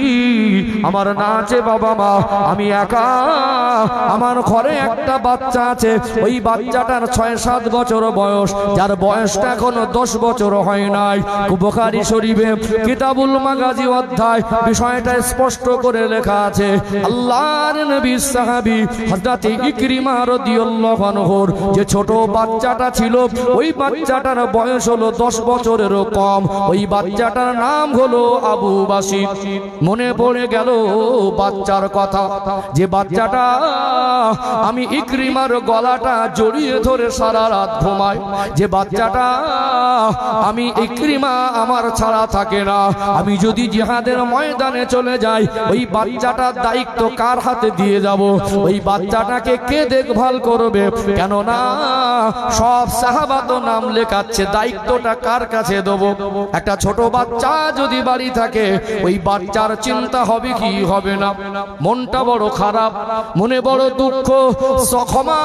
আমার না আছে বাবা মা, আমি একা, আমার ঘরে একটা বাচ্চা আছে, ওই বাচ্চাটার 6-7 বছর বয়স, যার বয়সটা এখনো 10 বছর হয় নাই। বুখারী শরীফে কিতাবুল মাগাজি অধ্যায় বিষয়টা স্পষ্ট করে লেখা আছে। আল্লাহর নবী সাহাবী হযরতে ইকরিমা রাদিয়াল্লাহু আনহুর যে ছোট বাচ্চাটা ছিল, ওই বাচ্চাটার বয়স হলো 10 বছরেরও কম। ওই বাচ্চাটার নাম হলো আবু বাসির। মনে পড়ে গেল বাচ্চার কথা, যে বাচ্চাটা আমি ইকরিমার গলাটা জড়িয়ে ধরে সারা রাত ঘুমাই, যে বাচ্চাটা আমি ইকরিমা আমার ছাড়া থাকে না। আমি যদি জিহাদের ময়দানে চলে যাই, ওই বাচ্চাটার দায়িত্ব কার হাতে দিয়ে যাব? ওই বাচ্চাটাকে কে দেখভাল করবে? কেননা সব সাহাবা তো নাম লেখাচ্ছে, দায়িত্বটা কার কাছে দেব? একটা ছোট বাচ্চা যদি বাড়ি থাকে, ওই বাচ্চার চিন্তা হবে কি হবে না? মনটা বড় খারাপ। মনে বড় দুঃখ, ক্ষমা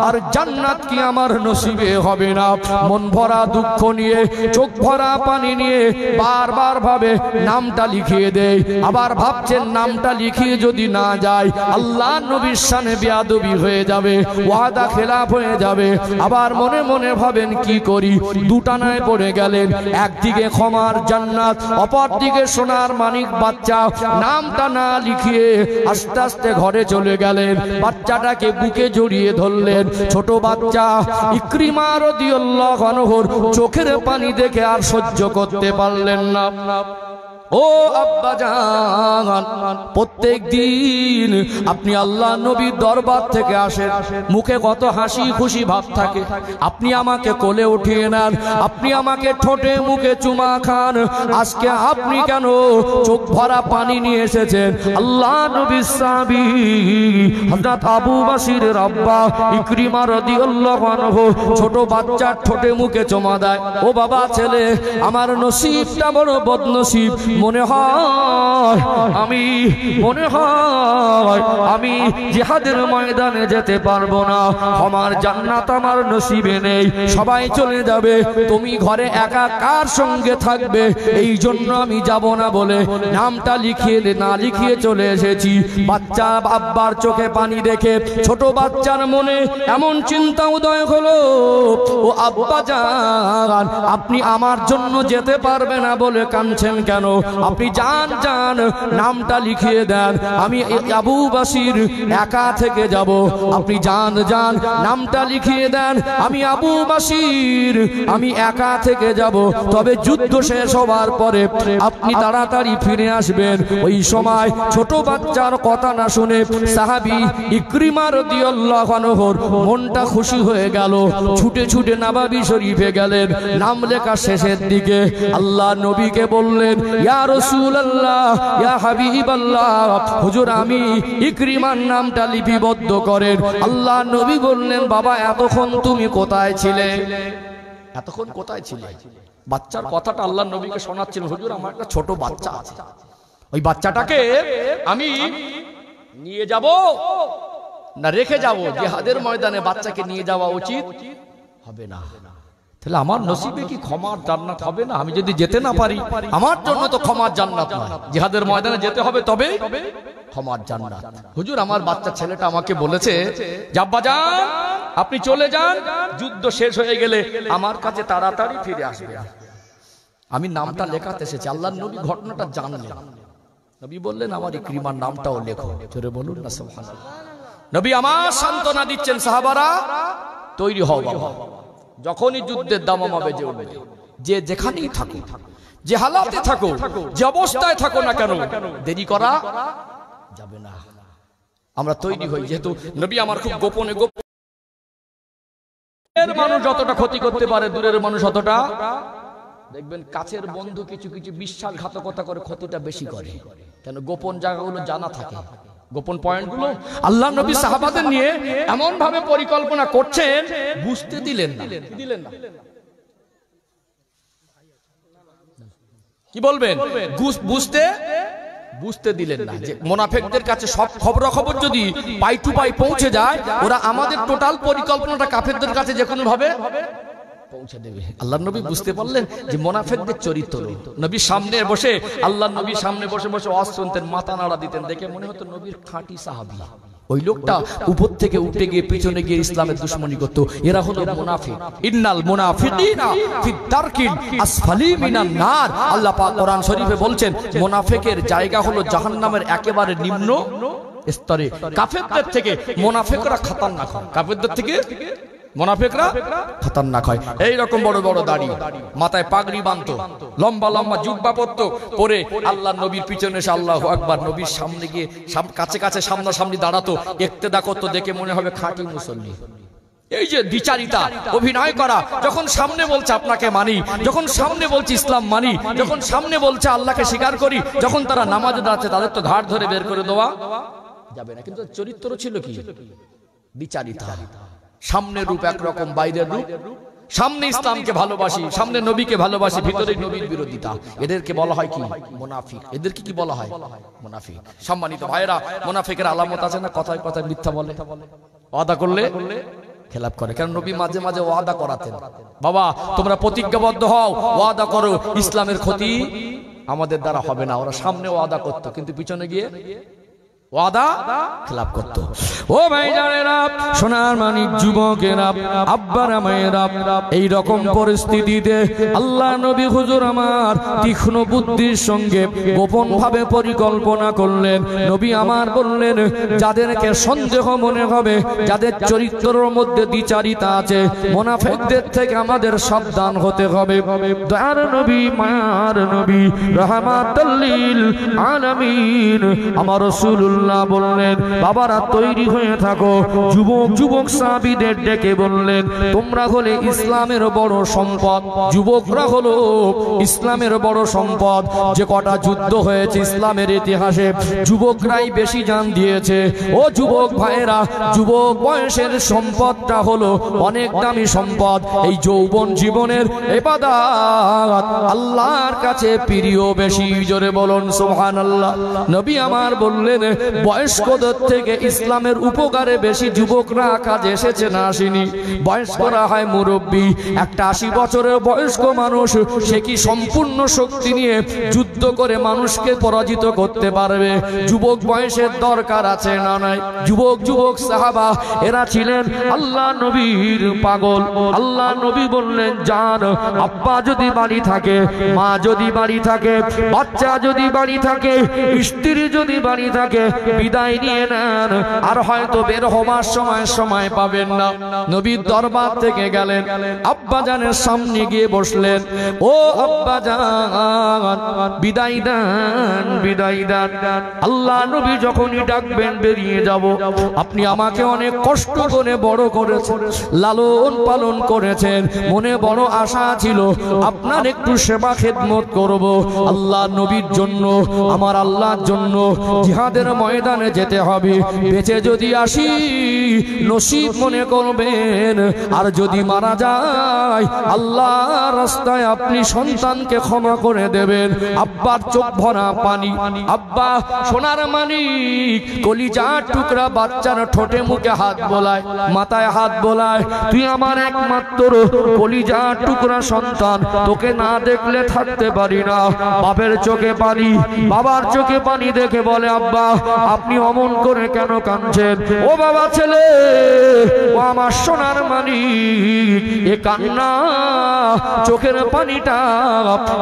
আর জান্নাত কি আমার নসিবে হবে না। মন ভরা দুঃখ নিয়ে, চোখ ভরা পানি নিয়ে বারবার ভাবে নামটা লিখিয়ে দেয়। আবার ভাবছেন নামটা লিখিয়ে যদি না যায় আল্লাহ নবীর শানে বেয়াদবি হয়ে যাবে, ওয়াদা খেলাফ হয়ে যাবে। আবার মনে মনে ভাবেন কি করি, দুটানায় পড়ে গেলেন। একদিকে ক্ষমার জান্নাত, অপর দিকে সোনার মানিক বাচ্চা। নামটা না লিখিয়ে আস্তে আস্তে ঘরে চলে গেলেন। বাচ্চাটাকে বুকে জড়িয়ে ধরলেন। ছোট বাচ্চা ইকরিমা রাদিয়াল্লাহু আনহুর চোখের পানি দেখে আর সহ্য করতে পারলেন না। ও আব্বাজান, প্রত্যেক দিন আপনি আল্লাহ নবীর দরবার থেকে আসেন, মুখে কত হাসি খুশি ভাব থাকে। আপনি আমাকে কোলে উঠিয়ে নেন, আপনি আমাকে ঠোঁটে মুখে চুমা খান। আজকে আপনি কেন চোখ ভরা পানি নিয়ে এসেছেন? আল্লাহ নবীর সাহাবী হযরত আবু বসিরের আব্বা ইকরিমা রাদিয়াল্লাহু আনহু ছোট বাচ্চার ঠোঁটে মুখে চুমা দেয়। ও বাবা, ছেলে আমার নসিবটা বড় বদনসিব। মনে হয় আমি জিহাদের ময়দানে যেতে পারবো না, আমার জান্নাত আমার নসিবে নেই, সবাই চলে যাবে, তুমি ঘরে একা কার সঙ্গে থাকবে? এই জন্য আমি যাব না বলে নামটা না লিখিয়ে চলে এসেছি। বাচ্চা আব্বার চোখে পানি দেখে ছোট বাচ্চার মনে এমন চিন্তা উদয় হলো, ও আব্বা জান, আপনি আমার জন্য যেতে পারবে না বলে কাঁদছেন কেন? আপনি যান নামটা লিখিয়ে দেন, আমি আবু বসির একা থেকে যাব। আপনি যান নামটা লিখিয়ে দেন, আমি আবু বসির আমি একা থেকে যাব। তবে যুদ্ধ শেষ হবার পরে আপনি তাড়াতাড়ি ফিরে আসবেন। ওই সময় ছোট বাচ্চার কথা না শুনে সাহাবী ইকরিমা রাদিয়াল্লাহু আনহুর মনটা খুশি হয়ে গেল। ছুটে ছুটে নববী শরীফে গেলেন। নাম লেখা শেষের দিকে আল্লাহ নবীকে বললেন, ইয়া রাসূলুল্লাহ, ইয়া হাবিবাল্লাহ, হুজুর আমি ইকরিমার নামটা লিপিবদ্ধ করেন। আল্লাহ নবী বললেন, বাবা এতক্ষণ তুমি কোথায় ছিলে? এতক্ষণ কোথায় ছিলে? বাচ্চার কথাটা আল্লাহ নবীকে শোনাচ্ছিলেন। হুজুর আমার একটা ছোট বাচ্চা আছে, ওই বাচ্চাটাকে আমি নিয়ে যাব না রেখে যাব? জিহাদের ময়দানে বাচ্চাকে নিয়ে যাওয়া উচিত হবে না। তাহলে আমার নসিবে কি ক্ষমার জান্নাত হবে না? আমি যদি যেতে না পারি, আমার জন্য তো ক্ষমার জান্নাত নয়, জিহাদের ময়দানে যেতে হবে, তবে ক্ষমার জান্নাত। হুজুর আমার বাচ্চা ছেলেটা আমাকে বলেছে, আব্বা যান আপনি চলে যান, যুদ্ধ শেষ হয়ে গেলে আমার কাছে তাড়াতাড়ি ফিরে আসবে। আমি নামটা লেখাতে এসেছি। আল্লাহর নবী ঘটনাটা জানলেন। নবী বললেন, আমার ইকরিমার নামটাও লেখো। জোরে বলুন না সুবহানাল্লাহ। নবী আমার সান্ত্বনা দিচ্ছেন, সাহাবারা তৈরি হও বাবা, যখনই যুদ্ধের দামামা বেজে উঠবে, যে যেখানেই থাকো, যে হালাতে থাকো, যে অবস্থায় থাকো না কেন, দেরি করা যাবে না। আমরা তৈরি হই। যেহেতু নবী আমার খুব গোপনে মানুষ যতটা ক্ষতি করতে পারে, দূরের মানুষ অতটা। দেখবেন কাছের বন্ধু কিছু কিছু বিশ্বাসঘাতকতা করে ক্ষতিটা বেশি করে, কেন গোপন জায়গাগুলো জানা থাকে, গোপন পয়েন্টগুলো। আল্লাহ নবী সাহাবাদের নিয়ে এমন ভাবে পরিকল্পনা করছেন, বুঝতে দিলেন না। কি বলবেন? বুঝতে দিলেন না যে মুনাফিকদের কাছে সব খবর যদি পাই টু পাই পৌঁছে যায়, ওরা আমাদের টোটাল পরিকল্পনাটা কাফেরদের কাছে যে কোনো ভাবে পৌঁছে দেবে। আল্লাহ নবী বুঝতে পারলেন যে মুনাফিকদের চরিত্র। নবী সামনে বসে, আল্লাহ নবী সামনে বসে বসে ওয়াজ শুনতেন, মাথা নাড়া দিতেন, দেখে মনে হতো নবীর খাঁটি সাহাবী। ওই লোকটা উপর থেকে উঠে গিয়ে পিছনে গিয়ে ইসলামের দুশমনী করত। এরা হলো মুনাফিক। ইন্নাল মুনাফিকিনা ফিদ দারকিল আসফালি মিনান নার। আল্লাহ পাক কোরআন শরীফে বলছেন, মুনাফিকের জায়গা হলো জাহান্নামের একেবারে নিম্ন স্তরে। কাফেরদের থেকে মুনাফিকরা খতরনাক হয়, কাফেরদের থেকে মুনাফিকরা খতরনাক হয়। এই রকম বড় বড় দাড়ি, মাথায় পাগড়ি বাঁধতো, লম্বা লম্বা জুব্বা পরতো, পরে আল্লাহ নবীর পিছনে এসে আল্লাহু আকবার, নবীর সামনে গিয়ে কাছে কাছে সামনাসামনি দাঁড়াতো, ইক্তেদা করতো, দেখে মনে হবে খাঁটি মুসল্লি। এই যে দ্বিচারিতা, অভিনয় করা, যখন সামনে বলছে আপনাকে মানি, যখন সামনে বলছে ইসলাম মানি, যখন সামনে বলছে আল্লাহকে স্বীকার করি, যখন তারা নামাজে দাঁড়াচ্ছে তাদের তো ঘাট ধরে বের করে দেওয়া যাবে না। কিন্তু চরিত্র ছিল কি? দ্বিচারিতা। সামনের রূপ একরকম, বাইরের রূপ সামনে ইসলামকে ভালোবাসি, সামনে নবীকে ভালোবাসি, ভিতরে নবীর বিরোধিতা, এদেরকে বলা হয় কি? মুনাফিক। এদেরকে কি বলা হয়? মুনাফিক। সম্মানিত ভাইরা, মুনাফিকের আলামত আছে না? কথায় কথায় মিথ্যা বলে, ওয়াদা করলে খেলাপ করে। কারণ নবী মাঝে মাঝে ওয়াদা করাতেন, বাবা তোমরা প্রতিজ্ঞাবদ্ধ হও, ওয়াদা করো, ইসলামের ক্ষতি আমাদের দ্বারা হবে না। ওরা সামনে ওয়াদা করতো, কিন্তু পিছনে গিয়ে ওয়াদা খেলাপ করতো। ও ভাইজানেরা, সোনার মানিক যুবকেরা, আব্বারা মায়েরা, এই রকম পরিস্থিতিতে আল্লাহ নবী হুজুর আমার তীক্ষ্ণ বুদ্ধির সঙ্গে গোপন ভাবে পরিকল্পনা করলেন। নবী আমার বললেন, যাদেরকে সন্দেহ মনে হবে, যাদের চরিত্রের মধ্যে দ্বিচারিতা আছে, মুনাফিকদের থেকে আমাদের সাবধান হতে হবে। দয়ার নবী, মায়ার নবী, রাহমাতুল লিল আলামিন আমার রাসূলুল্লাহ বললেন, বাবারা তৈরি হয়ে থাকো। যুবক যুবক সাহাবীদের ডেকে বললেন, তোমরা হলে ইসলামের বড় সম্পদ। যুবকরা হলো ইসলামের বড় সম্পদ। যে কটা যুদ্ধ হয়েছে ইসলামের ইতিহাসে, যুবকরাই বেশি জান দিয়েছে। ও যুবক ভাইয়েরা, যুবক বয়সের সম্পদটা হলো অনেক দামি সম্পদ। এই যৌবন জীবনের ইবাদত আল্লাহর কাছে প্রিয় বেশি। জোরে বলুন সুবহানাল্লাহ। নবী আমার বললেন, বয়স্কদের থেকে ইসলামের উপকারে বেশি যুবকরা কাজে এসেছে না আসেনি। বয়স্করা হয় মুরব্বী। একটা 80 বছরের বয়স্ক মানুষ, সে কি সম্পূর্ণ শক্তি নিয়ে যুদ্ধ করে মানুষকে পরাজিত করতে পারবে? যুবক বয়সের দরকার আছে না নাই? যুবক যুবক সাহাবা এরা ছিলেন আল্লাহ নবীর পাগল। আল্লাহ নবী বললেন, জান, আব্বা যদি বাড়ি থাকে, মা যদি বাড়ি থাকে, বাচ্চা যদি বাড়ি থাকে, স্ত্রী যদি বাড়ি থাকে, বিদায় নিয়ে নেন। আর হয়তো বের হবার সময় পাবেন না। নবীর দরবার থেকে গেলেন, আব্বা জানের সামনে গিয়ে বসলেন। ও আব্বা জান, বিদায় দেন, বিদায় দেন। আল্লাহ নবী যখনই ডাকবেন, বেরিয়ে যাব। আপনি আমাকে অনেক কষ্ট করে বড় করেছেন, লালন পালন করেছেন। মনে বড় আশা ছিল আপনার একটু সেবা খেদমত করব। আল্লাহ নবীর জন্য, আমার আল্লাহর জন্য জিহাদের ময়দানে যেতে হবে। বেঁচে যদি আসি নসিব মনে করবেন, আর যদি মারা যায় আল্লাহর রাস্তায় আপনি সন্তানকে ক্ষমা করে দেবেন। আব্বার চোখ ভরা পানি। আব্বা সোনার মানিক, কলিজার টুকরা বাচ্চার ঠোঁটে মুখে হাত বোলায়, মাথায় হাত বোলায়, তুই আমার একমাত্র কলিজার টুকরা সন্তান, তোকে না দেখলে থাকতে পারি না। বাপের চোখে পানি, বাবার চোখে পানি দেখে বলে, আব্বা আপনি অমন করে কেন কাঁদছেন? ও বাবা, ছেলে, ও আমার সোনার মানিক, এ কান্না, চোখের পানিটা,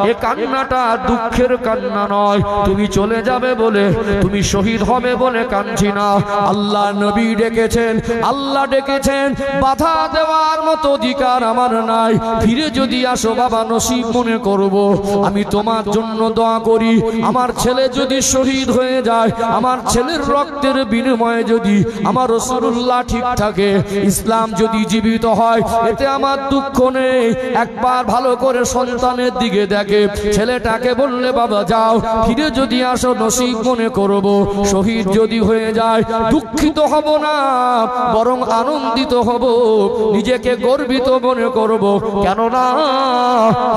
এ কান্নাটা দুঃখের কান্না নয়। তুমি চলে যাবে বলে, তুমি শহীদ হবে বলে কাঁদছি না। আল্লাহ নবী ডেকেছেন, আল্লাহ ডেকেছেন, বাধা দেওয়ার মতো অধিকার আমার নাই। ফিরে যদি আসো বাবা, নসিব মনে করব। আমি তোমার জন্য দোয়া করি, আমার ছেলে যদি শহীদ হয়ে যায়, আমার ছেলের রক্তের বিনিময়ে যদি আমার রাসূলুল্লাহ ঠিক থাকে, ইসলাম যদি জীবিত হয়, এতে আমার দুঃখ নেই। একবার ভালো করে সন্তানের দিকে দেখে, ছেলেটাকে বললে, বাবা যাও, ফিরে যদি আসো নসিব মনে করব। শহীদ যদি হয়ে যায়, দুঃখিত হব না, বরং আনন্দিত হব, নিজেকে গর্বিত মনে করব। কেননা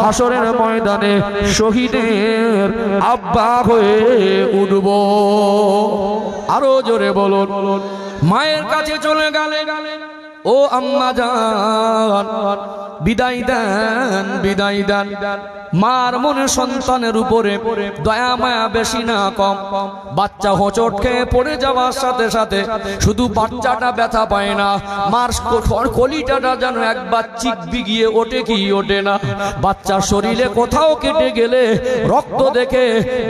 হাসরের ময়দানে শহীদের আব্বা হয়ে উঠব। আরো জোরে বলুন। মায়ের কাছে চলে গেলে, ও আম্মা জান, বিদায় দেন, বিদায় দেন। মার মনে সন্তানের উপরে দয়া মায়া বেশি না কম। বাচ্চা হোঁচট খেয়ে পড়ে যাওয়ার সাথে সাথে শুধু বাচ্চাটা ব্যথা পায় না, মার কলিজাটা যেন একবার চিকবি গিয়ে ওঠে কি ওঠে না। বাচ্চার শরীরে কোথাও কেটে গেলে রক্ত দেখে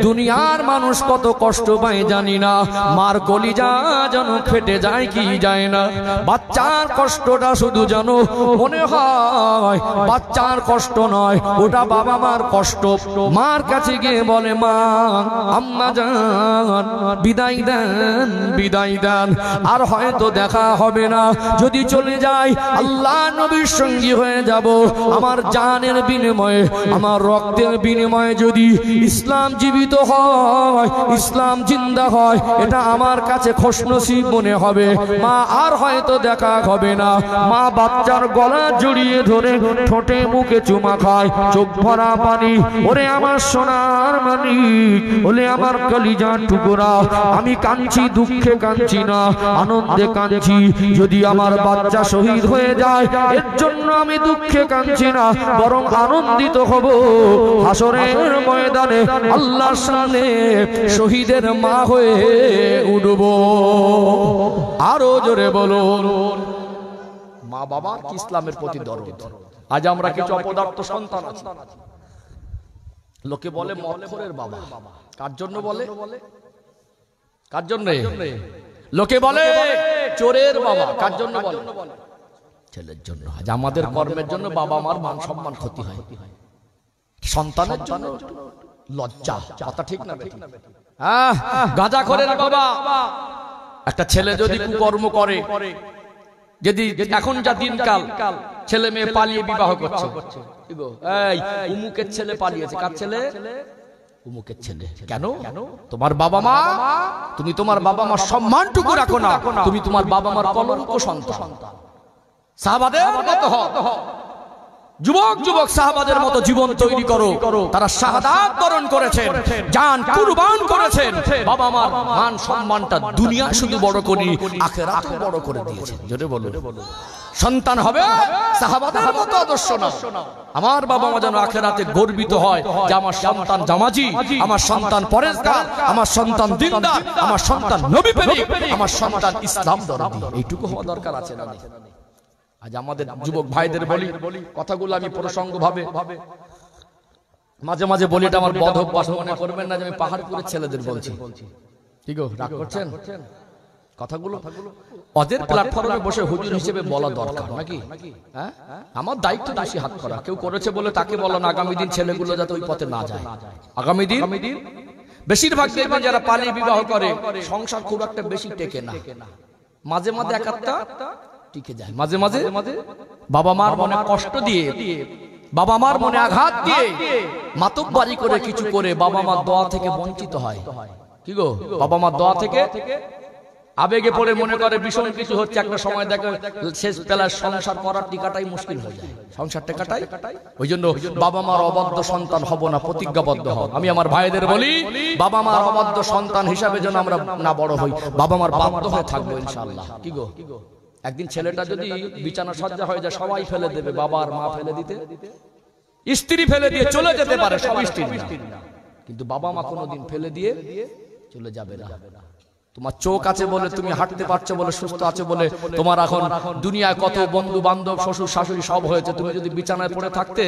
দুনিয়ার মানুষ কত কষ্ট পায় জানি না। মার কলিজা যেন ফেটে যায় কি যায় না। বাচ্চার কষ্টটা শুধু যেন মনে হয় বাচ্চার কষ্ট নয়, ওটা বাবা মার কষ্ট। মার কাছে গিয়ে বলে, মা, আম্মা জান, বিদায় দেন, বিদায় দেন। আর হয়তো দেখা হবে না। যদি চলে যাই, আল্লাহ নবীর সঙ্গী হয়ে যাব। আমার জানের বিনিময়ে, আমার রক্তের বিনিময়ে যদি ইসলাম জীবিত হয়, ইসলাম জিন্দা হয়, এটা আমার কাছে খুশনসিব মনে হবে। মা আর হয়তো দেখা হবে না। মা বাচ্চার গলা জড়িয়ে ধরে ধরে ঠোঁটে মুখে চুমা খায়, চোখ ভরা পানি। ওরে আমার সোনার মানিক, ওরে আমার কলিজার টুকরা, আমি কাঁদছি, দুঃখে কাঁদছি না, আনন্দে কাঁদছি। যদি আমার বাচ্চা শহীদ হয়ে যায়, এর জন্য আমি দুঃখে কাঁদছি না, বরং আনন্দিত হব। হাসরের ময়দানে আল্লাহর সামনে শহীদের মা হয়ে উঠব। আরো জোরে বলুন, মা বাবার কি ইসলামের প্রতি দরদ। আজ আমরা কিছু অপদার্থ সন্তান আছি, লোকে বলে মক্খরের বাবা। কার জন্য বলে? কার জন্য? লোকে বলে চোরের বাবা। কার জন্য বলে? ছেলের জন্য। আজ আমাদের কর্মের জন্য বাবা মার মান সম্মান ক্ষতি হয়, সন্তানের জন্য লজ্জা। কথা ঠিক না? গাঁজাখোরের বাবা। একটা ছেলে যদি কুকর্ম করে, যদি এখন যা দিনকাল ছেলে মেয়ে পালিয়ে বিবাহ করছে, এই উমুকের ছেলে পালিয়েছে। কার ছেলে? উমুকের ছেলে। কেন? তোমার বাবা মা, তুমি তোমার বাবা মার সম্মানটুকু রাখো না, তুমি তোমার বাবা মার কলঙ্ক সন্তান। সাহাবাদের মতো হও, যুবক যুবক সাহাবাদের মতো জীবন তৈরি করো। তারা শাহাদাত বরণ করেছেন, জান কুরবান করেছেন। বাবা মার মান সম্মানটা দুনিয়া শুধু বড় করি, আখিরাতেও বড় করে দিয়েছেন। জোরে বলুন। সন্তান হবে সাহাবাদের মতো আদর্শ না। আমার বাবা মা যেন আখিরাতে গর্বিত হয় যে আমার সন্তান জামাজি, আমার সন্তান পরেশগার, আমার সন্তান দিনদার, আমার সন্তান নবী প্রেমিক, আমার সন্তান ইসলাম দরদি। এইটুকু হওয়া দরকার আছে না? আজ আমাদের যুবক ভাইদের বলি, কথাগুলো আমি প্রসঙ্গ ভাবে মাঝে মাঝে বলি, এটা আমার বদ অভ্যাস, মনে করবেন না যে আমি পাহাড়পুরের ছেলেদের বলছি। ঠিক আছে, রাগ করছেন? কথাগুলো ওদের প্ল্যাটফর্মে বসে হুজুর হিসেবে বলা দরকার নাকি? হ্যাঁ, আমার দায়িত্ব বেশি হাত করা। কেউ করেছে বলে তাকে বলো না, আগামী দিন ছেলেগুলো যাতে ওই পথে না যায়। আগামী দিন বেশিরভাগ দেখবেন যারা পালিয়ে বিবাহ করে, সংসার খুব একটা বেশি টেকে না। মাঝে মাঝে এক একটা টিকে যায়, মাঝে মাঝে বাবা মার মনে কষ্ট দিয়ে, বাবা মার মনে আঘাত দিয়ে, মাতব্বারি করে কিছু করে বাবা মার দোয়া থেকে বঞ্চিত হয়। কি গো, বাবা মার দোয়া থেকে আবেগে পড়ে মনে করে ভীষণ কিছু হচ্ছে, একটা সময় দেখে শেষ বেলায় সংসার করার টিকাটাই মুশকিল হয়ে যায়, সংসার টেকাটাই। ওই জন্য বাবা মার অবাধ্য সন্তান হব না, প্রতিজ্ঞাবদ্ধ হব। আমি আমার ভাইদের বলি, বাবা মার অবাধ্য সন্তান হিসাবে যেন আমরা না বড় হই, বাবা মার বাধ্য হয়ে থাকবো ইনশাআল্লাহ। কি গো, একদিন ছেলেটা যদি বিছানা সজ্জা হয়ে যায়, সবাই ফেলে দেবে, বাবা আর মা ফেলে দিতে, স্ত্রী ফেলে দিয়ে চলে যেতে পারে, সব স্ত্রী না, কিন্তু বাবা মা কোনোদিন ফেলে দিয়ে চলে যাবে না। তোমার চোখ আছে বলে, তুমি হাঁটতে পারছো বলে, সুস্থ আছো বলে, তোমার এখন দুনিয়ায় কত বন্ধু বান্ধব, শ্বশুর শাশুড়ি সব হয়েছে। তুমি যদি বিছানায় পড়ে থাকতে,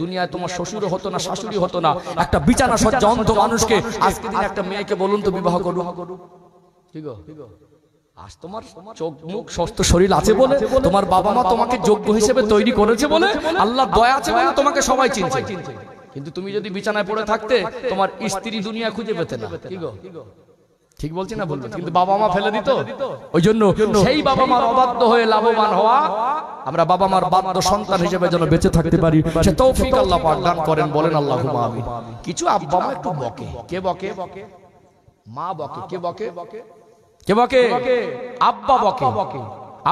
দুনিয়ায় তোমার শ্বশুরও হতো না, শাশুড়ি হতো না। একটা বিছানা সজ্জা অন্ধ মানুষকে আজকে দিন একটা মেয়েকে বলুন তো বিবাহ করুন। ঠিক আছে, আজ তোমার চোখ মুখ সুস্থ শরীর আছে বলে, তোমার বাবা মা তোমাকে যোগ্য হিসেবে তৈরি করেছে বলে, আল্লাহ দয়া আছে বলে তোমাকে সবাই চিনছে। কিন্তু তুমি যদি বিছানায় পড়ে থাকতে, তোমার স্ত্রী দুনিয়া খুঁজে পেতে না। কি গো, ঠিক বলছি না? বলবেন, কিন্তু বাবা মা ফেলে দিত। ওই জন্য সেই বাবা মার অবাধ্য হয়ে লাভবান হওয়া, আমরা বাবা মার বাধ্য সন্তান হিসেবে যেন বেঁচে থাকতে পারি, সে তৌফিক আল্লাহ পাক দান করেন। বলেন আল্লাহুম্মা আমিন। কিছু আব্বা মা একটু বকে। কে বকে? মা বকে। কে বকে? কে বকে? আব্বা বকে।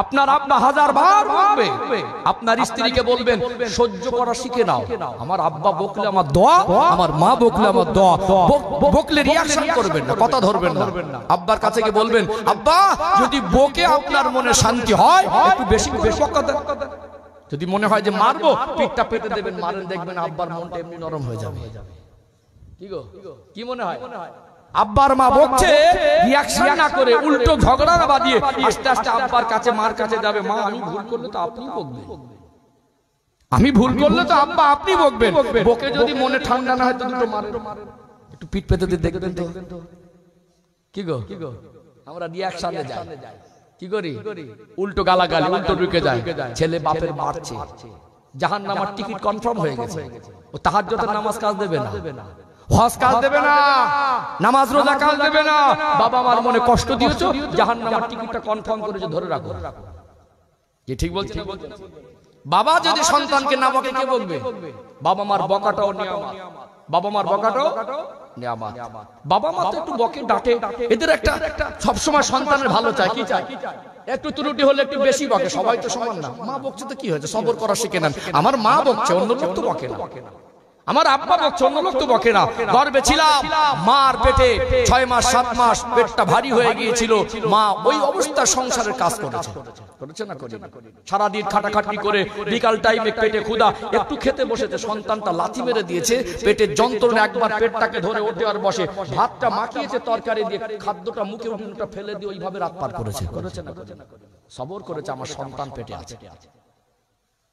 আপনার আব্বা হাজার বার বকবে, আপনার স্ত্রীকে বলবেন সহ্য করা শিখে নাও। আমার আব্বা বকলে আমার দোয়া, আমার মা বকলে আমার দোয়া। বকলে রিঅ্যাকশন করবেন না, কথা ধরবেন না। আব্বার কাছে গিয়ে বলবেন, আব্বা যদি বকে আপনার মনে শান্তি হয়, একটু বেশি করে বকা দেন। যদি মনে হয় যে মারবো, পিঠটা পেতে দেবেন, মারেন, দেখবেন আব্বার মনটা এমনি নরম হয়ে যাবে। কি গো, কি মনে হয়? আব্বার মা বকছে, রিঅ্যাকশন না করে, উল্টো ঝগড়া না বাঁধিয়ে আস্তে আস্তে আব্বার কাছে, মার কাছে যাবে। মা আমি ভুল করলে তো আপনি বকবেন, আমি ভুল করলে তো আব্বা আপনি বকবেন। বকে যদি মনে ঠান্ডা না হয় তো দুটো মারেন, একটু পিঠ পেতে দিয়ে দেখবেন তো। কি গো, আমরা রিঅ্যাকশনে যাই, কি করি? উল্টো গালাগালি, উল্টো ঢুকে যায়। ছেলে বাপের মারছে, জাহান্নামের টিকিট কনফার্ম হয়ে গেছে। ও তাহাজ্জুদের নামাজ কাজ দেবে না, হজ কাজ দেবে না, নামাজ রোজা কাজ দেবে না। বাবা মার মনে কষ্ট দিয়েছো, জাহান্নামের টিকিটটা কনফার্ম করেছো, ধরে রাখো। কি ঠিক বলছি না? বাবা যদি সন্তানকে না বকে, কে বকবে? বাবা মার বকাটাও নিয়ামত, বাবা মার বকাটাও নিয়ামত। বাবা মা তো একটু বকে, ডাকে, এদের একটা সবসময় সন্তানের ভালো চায়। কি চায়? একটু ত্রুটি হলে একটু বেশি বকে, সবাই তো সমান না। মা বকছে তো কি হয়েছে, সবর করা শিখে নেন। আমার মা বকছে, অন্য লোক তো বকে না। আমার আব্বা বকছে, অন্য লোক তো বকে না। গর্ভে ছিলাম, মার পেটে 6 মাস 7 মাস পেটটা ভারী হয়ে গিয়েছিল। মা ওই অবস্থা সংসারের কাজ করেছে, করেছে না করি? সারাদিন খাটাখাটনি করে বিকাল টাইমে পেটে ক্ষুধা, একটু খেতে বসেছে, সন্তানটা লাথি মেরে দিয়েছে, পেটের যন্ত্রণা একবার পেটটাকে ধরে ওঠে আর বসে, ভাতটা মাখিয়েছে তরকারি দিয়ে, খাদ্যটা মুখে উঠে ফেলে দিয়ে ওইভাবে রাত পার করেছে, করেছে না? সবর করেছে, আমার সন্তান পেটে আছে।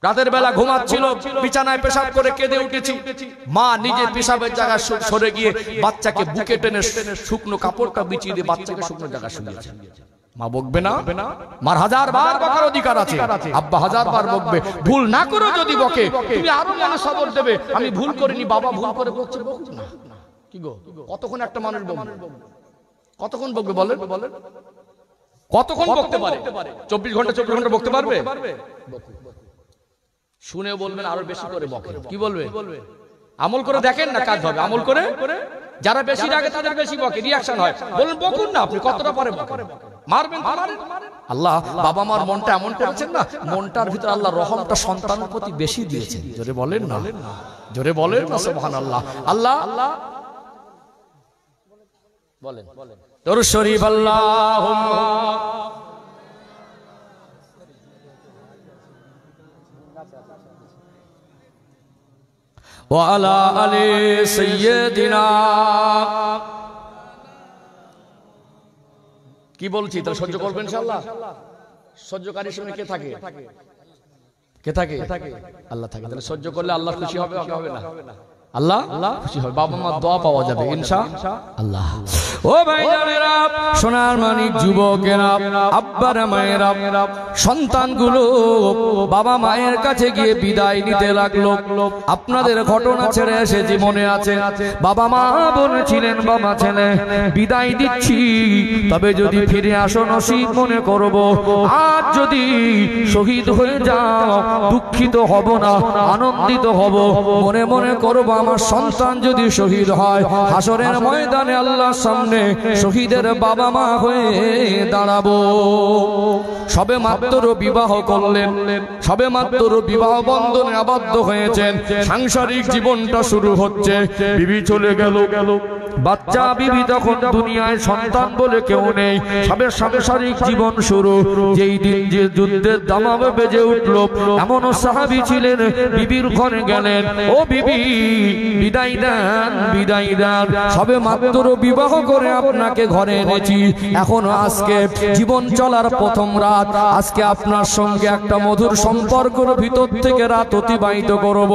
রাতের বেলা ঘুমাচ্ছিল, বিছানায় পেশাব করে কেঁদে উঠেছি। মা নিজে পেশাবের জায়গায় সরে গিয়ে বাচ্চাকে বুকে টেনে শুকনো কাপড়টা বিছিয়ে দিয়ে বাচ্চাকে শুকনো জায়গায় শুনিয়েছে। মা বকবে না? মার 1000 বার বকার অধিকার আছে, আব্বা 1000 বার বকবে। ভুল না করে যদি বকে, তুমি আরো মনে সবর দেবে, আমি ভুল করিনি, বাবা ভুল করে বকছে, বকুক না। কি গো, কতক্ষণ একটা মানুষ বকবে? কতক্ষণ বকবে বলেন? কতক্ষণ বকতে পারে? 24 ঘন্টা 24 ঘন্টা বকতে পারবে? শুনে বলবেন আরো বেশি করে বকে। কি বলবে? আমল করে দেখেন না, কাজ হবে। আমল করে যারা বেশি রাগে তাদের বেশি বকে, রিয়াকশন হয়। বলুন বকুন না, আপনি কতটা পারে বকেন, মারবেন। আল্লাহ বাবা মার মনটা এমন করেছেন না, মনটার ভিতরে আল্লাহ রহমটা সন্তানের প্রতি বেশি দিয়েছেন। জোরে বলেন না, জোরে বলেন না সুবহানাল্লাহ। আল্লাহ বলেন দরুদ শরীফ, আল্লাহুম্মা ওয়ালা আলি সাইয়্যিদিনা। কি বলছি তো সহ্য করবেন ইনশাআল্লাহ? সহ্যকারীর সঙ্গে কে থাকে? কে থাকে? আল্লাহ থাকে। তাহলে সহ্য করলে আল্লাহ খুশি হবে, হবে না? আল্লাহ খুশি হবে, বাবা মার দোয়া পাওয়া যাবে ইনশাআল্লাহ। ও ভাইজানেরা, সোনার মানিক যুবকেরা, আব্বারা মায়েরা, সন্তানগুলো বাবা মায়ের কাছে গিয়ে বিদায় নিতে লাগলো। আপনাদের ঘটনা ছেড়ে এসে জীবনে আছে, বাবা মা বলেছিলেন, বাবা ছেলে বিদায় দিচ্ছি, তবে যদি ফিরে আসো নসিব মনে করব। আজ যদি শহীদ হয়ে যাও দুঃখিত হব না, আনন্দিত হব, মনে মনে করব আমার সন্তান যদি শহীদ হয় হাসরের ময়দানে আল্লাহর সামনে শহীদের বাবা মা হয়ে দাঁড়াবো। সবে মাত্র বিবাহ করলেন, সবে মাত্র বিবাহ বন্ধনে আবদ্ধ হয়েছেন, সাংসারিক জীবনটা শুরু হচ্ছে। বিবি চলে গেল, বাচ্চা বিবি তখন দুনিয়ায়, সন্তান বলে কেউ নেই, সবে সাংসারিক জীবন শুরু। যেই দিন যে যুদ্ধের দামামে বেজে উঠল, এমন সাহাবী ছিলেন, বিবির ঘরে গেলেন, ও বিবি বিদায় দেন, বিদায় দেন, সবে মাত্র বিবাহ করে আপনাকে ঘরে এনেছি, এখন আজকে জীবন চলার প্রথম রাত, আজকে আপনার সঙ্গে একটা মধুর সম্পর্কের ভিতর থেকে রাত অতিবাহিত করব,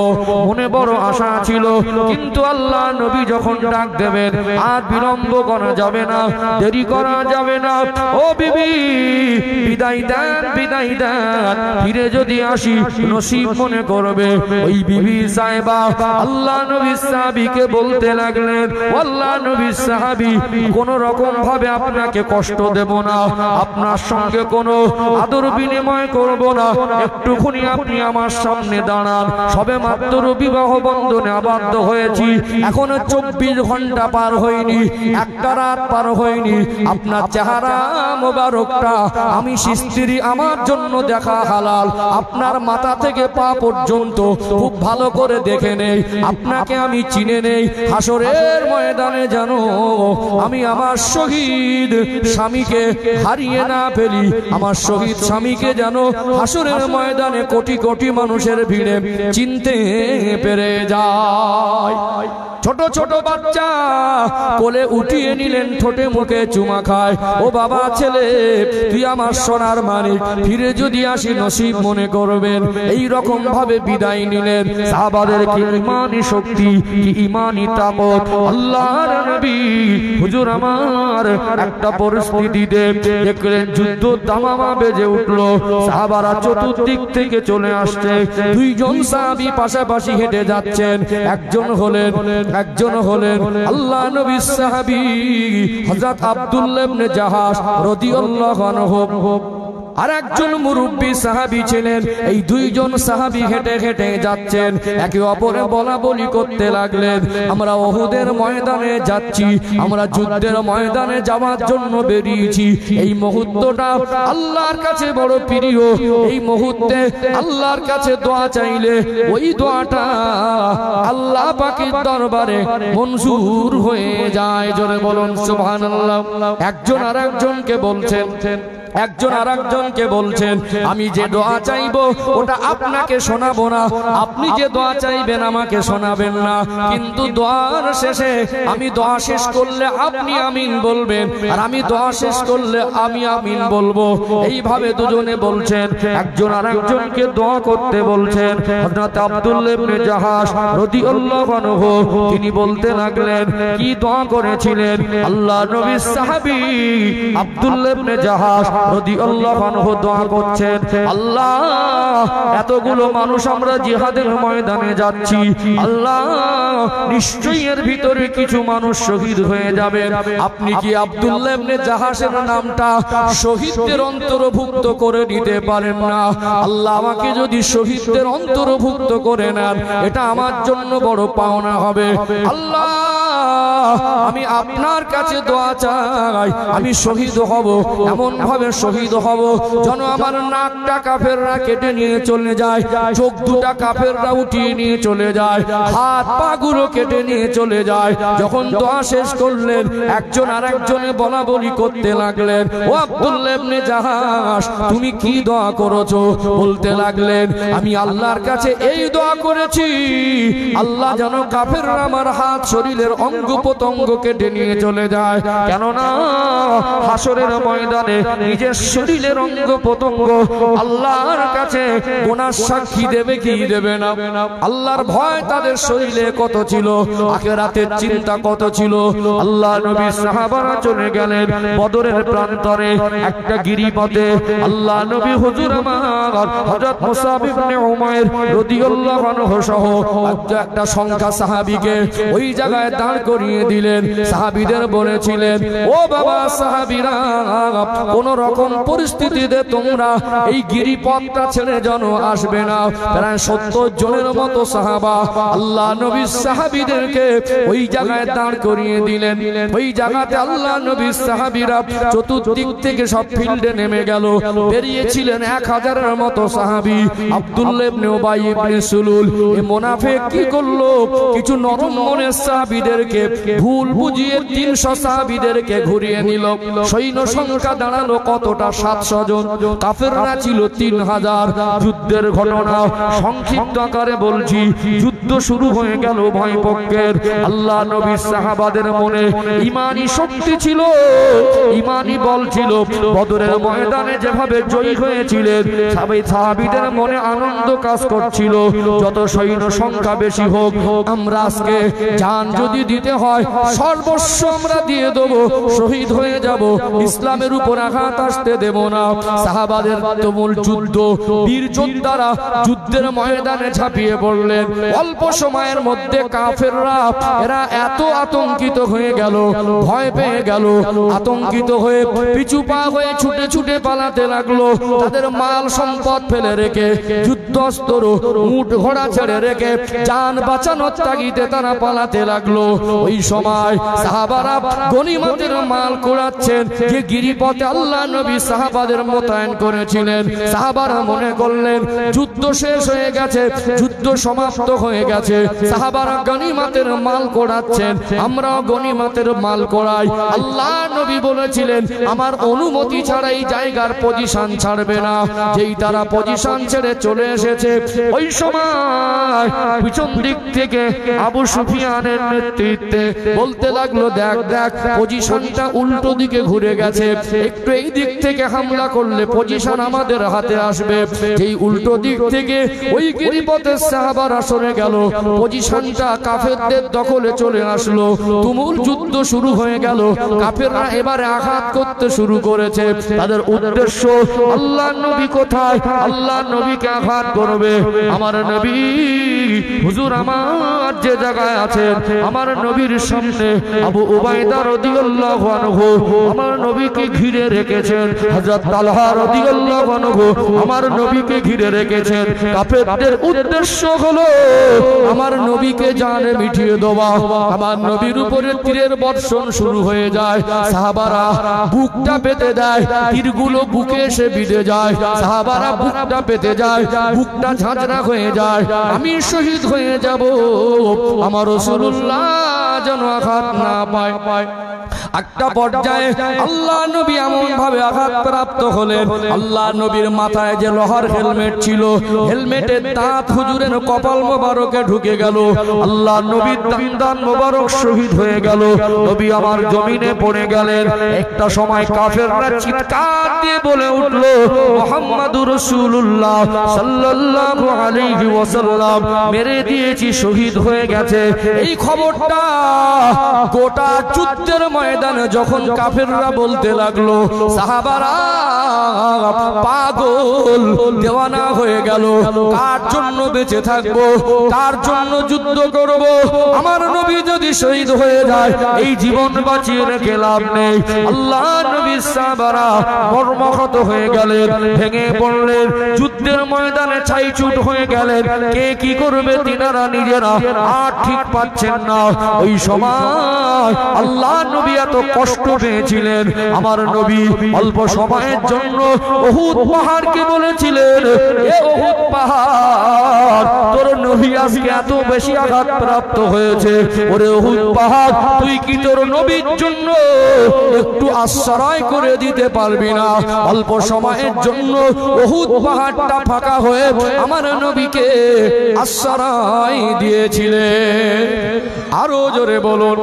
মনে বড় আশা ছিল। কিন্তু আল্লাহ নবী যখন ডাক দেবেন, আর বিলম্ব করা যাবে না, দেরি করা যাবে না, ও বিবি বিদায় দেন, বিদায় দেন, ফিরে যদি আসি নসিব মনে করবে। ওই বিবি সাহেবা আল্লাহ নবী সাহাবীকে বলতে লাগলেন, আল্লাহ নবী সাহাবী কোন রকম ভাবে আপনাকে কষ্ট দেব না, আপনার সঙ্গে কোনো আদর বিনিময় করব না, একটুখানি আপনি আমার সামনে দাঁড়ান। সবে মাত্র বিবাহ বন্ধনে আবদ্ধ হয়েছি, এখনো 24 ঘন্টা পার হয়নি, একটা রাত পার হয়নি, আপনার চেহারা মোবারকটা আমি স্ত্রী আমার জন্য দেখা হালাল, আপনার মাথা থেকে পা পর্যন্ত খুব ভালো করে দেখে নেই, আপনাকে আমি চিনে নেই, হাসরের ময়দানে জানো আমি আমার শহীদ স্বামীকে হারিয়ে না ফেলি, আমার শহীদ স্বামীকে যেন হাসরের ময়দানে কোটি কোটি মানুষের ভিড়ে চিনতে পেরে যায়। ছোট ছোট বাচ্চা কোলে উঠিয়ে নিলেন, ঠোঁটে মুখে চুমা খায়, ও বাবা ছেলে তুই আমার সোনার মানিক, ফিরে যদি আসি নসিব মনে করবেন। এই রকম ভাবে বিদায় নিলেন। সাহাবাদের কি ইমানি শক্তি, কি ইমানি তাকত! আল্লাহর নবী হুজুর আমার একটা পরিস্থিতিতে দেখলেন যুদ্ধ দামামা বেজে উঠলো, সাহাবারা চতুর্দিক থেকে চলে আসছে, দুইজন সাহাবী পাশাপাশি হেঁটে যাচ্ছেন, একজন হলেন আল্লাহ নবীর সাহাবী হযরত আব্দুল্লাহ ইবনে জাহাশ রাদিয়াল্লাহু আনহু। আর একজন মুরব্বী সাহাবী ছিলেন। এই দুইজন সাহাবী হেঁটে হেঁটে যাচ্ছেন, একে অপরে বলা বলি করতে লাগলেন, আমরা উহুদের ময়দানে যাচ্ছি, আমরা যুদ্ধের ময়দানে যাওয়ার জন্য বেরিয়েছি। এই মুহূর্তটা আল্লাহর কাছে বড় প্রিয়। এই মুহূর্তে আল্লাহর কাছে দোয়া চাইলে ওই দোয়াটা আল্লাহ পাকের দরবারে মঞ্জুর হয়ে যায়। জোরে বলুন সুবহানাল্লাহ। একজন আরেকজনকে বলছেন, একজন আরেকজনকে বলছেন, আমি যে দোয়া চাইবো ওটা আপনাকে শোনাবো না, আপনি যে দোয়া চাইবেন আমাকে শোনাবেন না, কিন্তু দোয়ার শেষে আমি দোয়া শেষ করলে আপনি আমিন বলবেন, আর আমি দোয়া শেষ করলে আমি আমিন বলবো। এইভাবে দুজনে বলছেন, একজন আরেকজনকে দোয়া করতে বলছেন। হযরত আব্দুল্লাহ ইবনে জাহাশ রাদিয়াল্লাহু আনহু তিনি বলতে লাগলেন, কি দোয়া করেছিলেন? আল্লাহর নবীর সাহাবী আব্দুল্লাহ ইবনে জাহাশ রাদিয়াল্লাহু আনহু দোয়া করছেন, আল্লাহ এতগুলো মানুষ আমরা জিহাদের ময়দানে যাচ্ছি, আল্লাহ নিশ্চয়ই এর ভিতরে কিছু মানুষ শহীদ হয়ে যাবে, আপনি কি আব্দুল্লাহ ইবনে জাহাশের নামটা শহীদদের অন্তর্ভুক্ত করে নিতে পারেন না? আল্লাহ আমাকে যদি শহীদদের অন্তর্ভুক্ত করে নেন এটা আমার জন্য বড় পাওনা হবে। আল্লাহ আমি আপনার কাছে দোয়া চাই, আমি শহীদ হব, এমন ভাবে শহীদ হব যেন আমার নাকটা কাফেররা কেটে নিয়ে চলে যায়, চোখ দুটা কাফেররা উঠিয়ে নিয়ে চলে যায়, হাত পা গুলো কেটে নিয়ে চলে যায়। যখন দোয়া শেষ করলেন একজন আরেকজনে বলা বলি করতে লাগলেন, ও আব্দুল্লাহ ইবনে জাহাশ তুমি কি দোয়া করেছো? বলতে লাগলেন, আমি আল্লাহর কাছে এই দোয়া করেছি, আল্লাহ যেন কাফেররা আমার হাত শরীরের অঙ্গ প্রত্যঙ্গ কেটে নিয়ে চলে যায়, কেননা হাসরের ময়দানে নিজের শরীরের অঙ্গ প্রত্যঙ্গ আল্লাহর কাছে গুনার সাক্ষী দেবে কি দেবে না? আল্লাহর ভয় তাদের শরীরে কত ছিল, আখিরাতের চিন্তা কত ছিল। আল্লাহ নবী সাহাবারা চলে গেলেন বদরের প্রান্তরে একটা গিরিপথে। আল্লাহ নবী হুজুর আমার হযরত মুসাব ইবনে উমাইর রাদিয়াল্লাহু আনহু সহ একটা সংখ্যা সাহাবীকে ওই জায়গায় দাঁড় করিয়ে দিলেন। সাহাবীদের বলেছিলেন, ও বাবা সাহাবীরা, কোন রকম পরিস্থিতিতে তোমরা এই গিরিপথটা ছেড়ে যেন আসবে না। প্রায় 70 জনের মতো সাহাবা আল্লাহ নবী সাহাবীদেরকে ওই জায়গায় দাঁড় করিয়ে দিলেন। ওই জায়গাতে আল্লাহ নবী সাহাবীরা চতুর্দিক থেকে সব ফিল্ডে নেমে গেল। বেরিয়েছিলেন 1000-এর মতো সাহাবী। আব্দুল্লাহ ইবনে উবাই ইবনে সুলুল এই মুনাফিক কি করলো, কিছু নরম মনের সাহাবীদেরকে ভুল বুঝিয়ে 300 সাহাবীদেরকে ঘুরিয়ে নিল। সৈন্য সংখ্যা দাঁড়ালো কতটা? 700 জন। কাফেররা ছিল 3000। যুদ্ধের ঘটনা সংক্ষিপ্ত আকারে বলছি। যুদ্ধ শুরু হয়ে গেল ভয় পক্ষের। আল্লাহ নবী সাহাবাদের মনে ঈমানি শক্তি ছিল, ঈমানি বল ছিল। বদরের ময়দানে যেভাবে জয়ী হয়েছিলেন সাহাবীদের মনে আনন্দ কাজ করছিল। যত সৈন্য সংখ্যা বেশি হোক, আমরা আজকে জান যদি দিতে হয় সর্বস্ব আমরা দিয়ে দেব, শহীদ হয়ে যাব, ইসলামের উপর আঘাত আসতে দেব না। সাহাবাদের তুমুল যুদ্ধ, বীর যোদ্ধারা যুদ্ধের ময়দানে ঝাঁপিয়ে পড়লেন। অল্প সময়ের মধ্যে কাফেররা এরা এত আতঙ্কিত হয়ে গেল, ভয় পেয়ে গেল, আতঙ্কিত হয়ে পিছু পা হয়ে ছুটে ছুটে পালাতে লাগলো। তাদের মাল সম্পদ ফেলে রেখে, যুদ্ধস্ত্র উট ঘোড়া ছেড়ে রেখে জান বাঁচানোর তাগিদে তারা পালাতে লাগলো। ওই সময় সাহাবারা গনিমতের মাল কুড়াচ্ছেন যে গিরিপথে আল্লাহ নবী সাহাবাদের মোতায়েন করেছিলেন। সাহাবারা মনে করলেন যুদ্ধ শেষ হয়ে গেছে, যুদ্ধ সমাপ্ত হয়ে গেছে। সাহাবারা গনিমতের মাল কুড়াচ্ছেন, আমরাও গনিমতের মাল কুড়াই। আল্লাহ নবী বলেছিলেন আমার অনুমতি ছাড়া এই জায়গার পজিশন ছাড়বে না। যেই তারা পজিশন ছেড়ে চলে এসেছে, ওই সময় পিছন দিক থেকে আবু সুফিয়ানের নেতৃত্বে বলতে লাগলো, দেখ দেখ পজিশনটা উল্টো দিকে ঘুরে গেছে, একটু এই দিক থেকে হামলা করলে পজিশন আমাদের হাতে আসবে। যেই উল্টো দিক থেকে ওই গিরিপথের সাহাবারা সরে গেল, পজিশনটা কাফেরদের দখলে চলে আসলো। তুমুল যুদ্ধ শুরু হয়ে গেল। কাফেররা এবারে আঘাত করতে শুরু করেছে। তাদের উদ্দেশ্য আল্লাহ নবী কোথায়, আল্লাহ নবীকে আঘাত করবে। আমার নবী হুজুর আমার যে জায়গায় আছেন, আমার নবীর সামনে আবু উবাইদা রাদিয়াল্লাহু আনহু আমার নবীকে ঘিরে রেখেছেন, হযরত তালহা রাদিয়াল্লাহু আনহু আমার নবীকে ঘিরে রেখেছেন। কাফেরদের উদ্দেশ্য হলো আমার নবীকে জানে মিটিয়ে দেওয়া। আমার নবীর উপরে তীরের বর্ষণ শুরু হয়ে যায়, সাহাবারা বুকটা পেতে দেয়, তীরগুলো বুকে এসে বিঁধে যায়, সাহাবারা বুকটা পেতে যায়, বুকটা ঝাঁঝরা হয়ে যায়, আমি শহীদ হয়ে যাব, আমার রাসূলুল্লাহ যেন আঘাত না পায়। একটা পর্যায়ে আল্লাহ নবী এমন ভাবে আঘাত প্রাপ্ত হলেন, আল্লাহ নবীর মাথায় যে লোহার হেলমেট ছিল, হেলমেটের দাঁত হুজুরের কপাল মোবারকে ঢুকে গেল, আল্লাহ নবীর দান মোবারক শহীদ হয়ে গেল, নবী আমার জমিনে পড়ে গেলেন। একটা সময় কাফেররা চিৎকার দিয়ে বলে উঠলো, মুহাম্মাদুর রাসূলুল্লাহ সাল্লাল্লাহু আলাইহি ওয়াসাল্লাম মেরে দিয়েছি, শহীদ হয়ে গেছে। এই খবরটা গোটা যুদ্ধের ময়দানে যখন কাফেররা বলতে লাগলো, সাহাবারা পাগল দেওয়ানা হয়ে গেল, কার জন্য বেঁচে থাকবো, কার জন্য যুদ্ধ করব, আমার নবী যদি শহীদ হয়ে যায় এই জীবন বাঁচিয়ে রেখে লাভ নেই। আল্লাহ নবীর সাহাবারা মর্মাহত হয়ে গেলেন, ভেঙে পড়লেন, যুদ্ধের ময়দানে ছাইচুট হয়ে গেলেন। কে কি করবে তিনারা নিজেরা আর ঠিক পাচ্ছেন না। ওই সময় আল্লাহ নবী এত কষ্ট পেয়েছিলেন, আমার নবী অল্প সময়ের জন্য উহুদ পাহাড়কে বলেছিলেন, এ উহুদ পাহাড়, তোর নবী আজকে এত বেশি আঘাত প্রাপ্ত হয়েছে, ওরে উহুদ পাহাড়, তুই কি তোর নবীর জন্য একটু আশ্রয় করে দিতে পারবি না? অল্প সময়ের জন্য উহুদ পাহাড়টা ফাঁকা হয়ে আমার নবীকে আশ্রয় দিয়েছিলেন। আরো জোরে বলুন,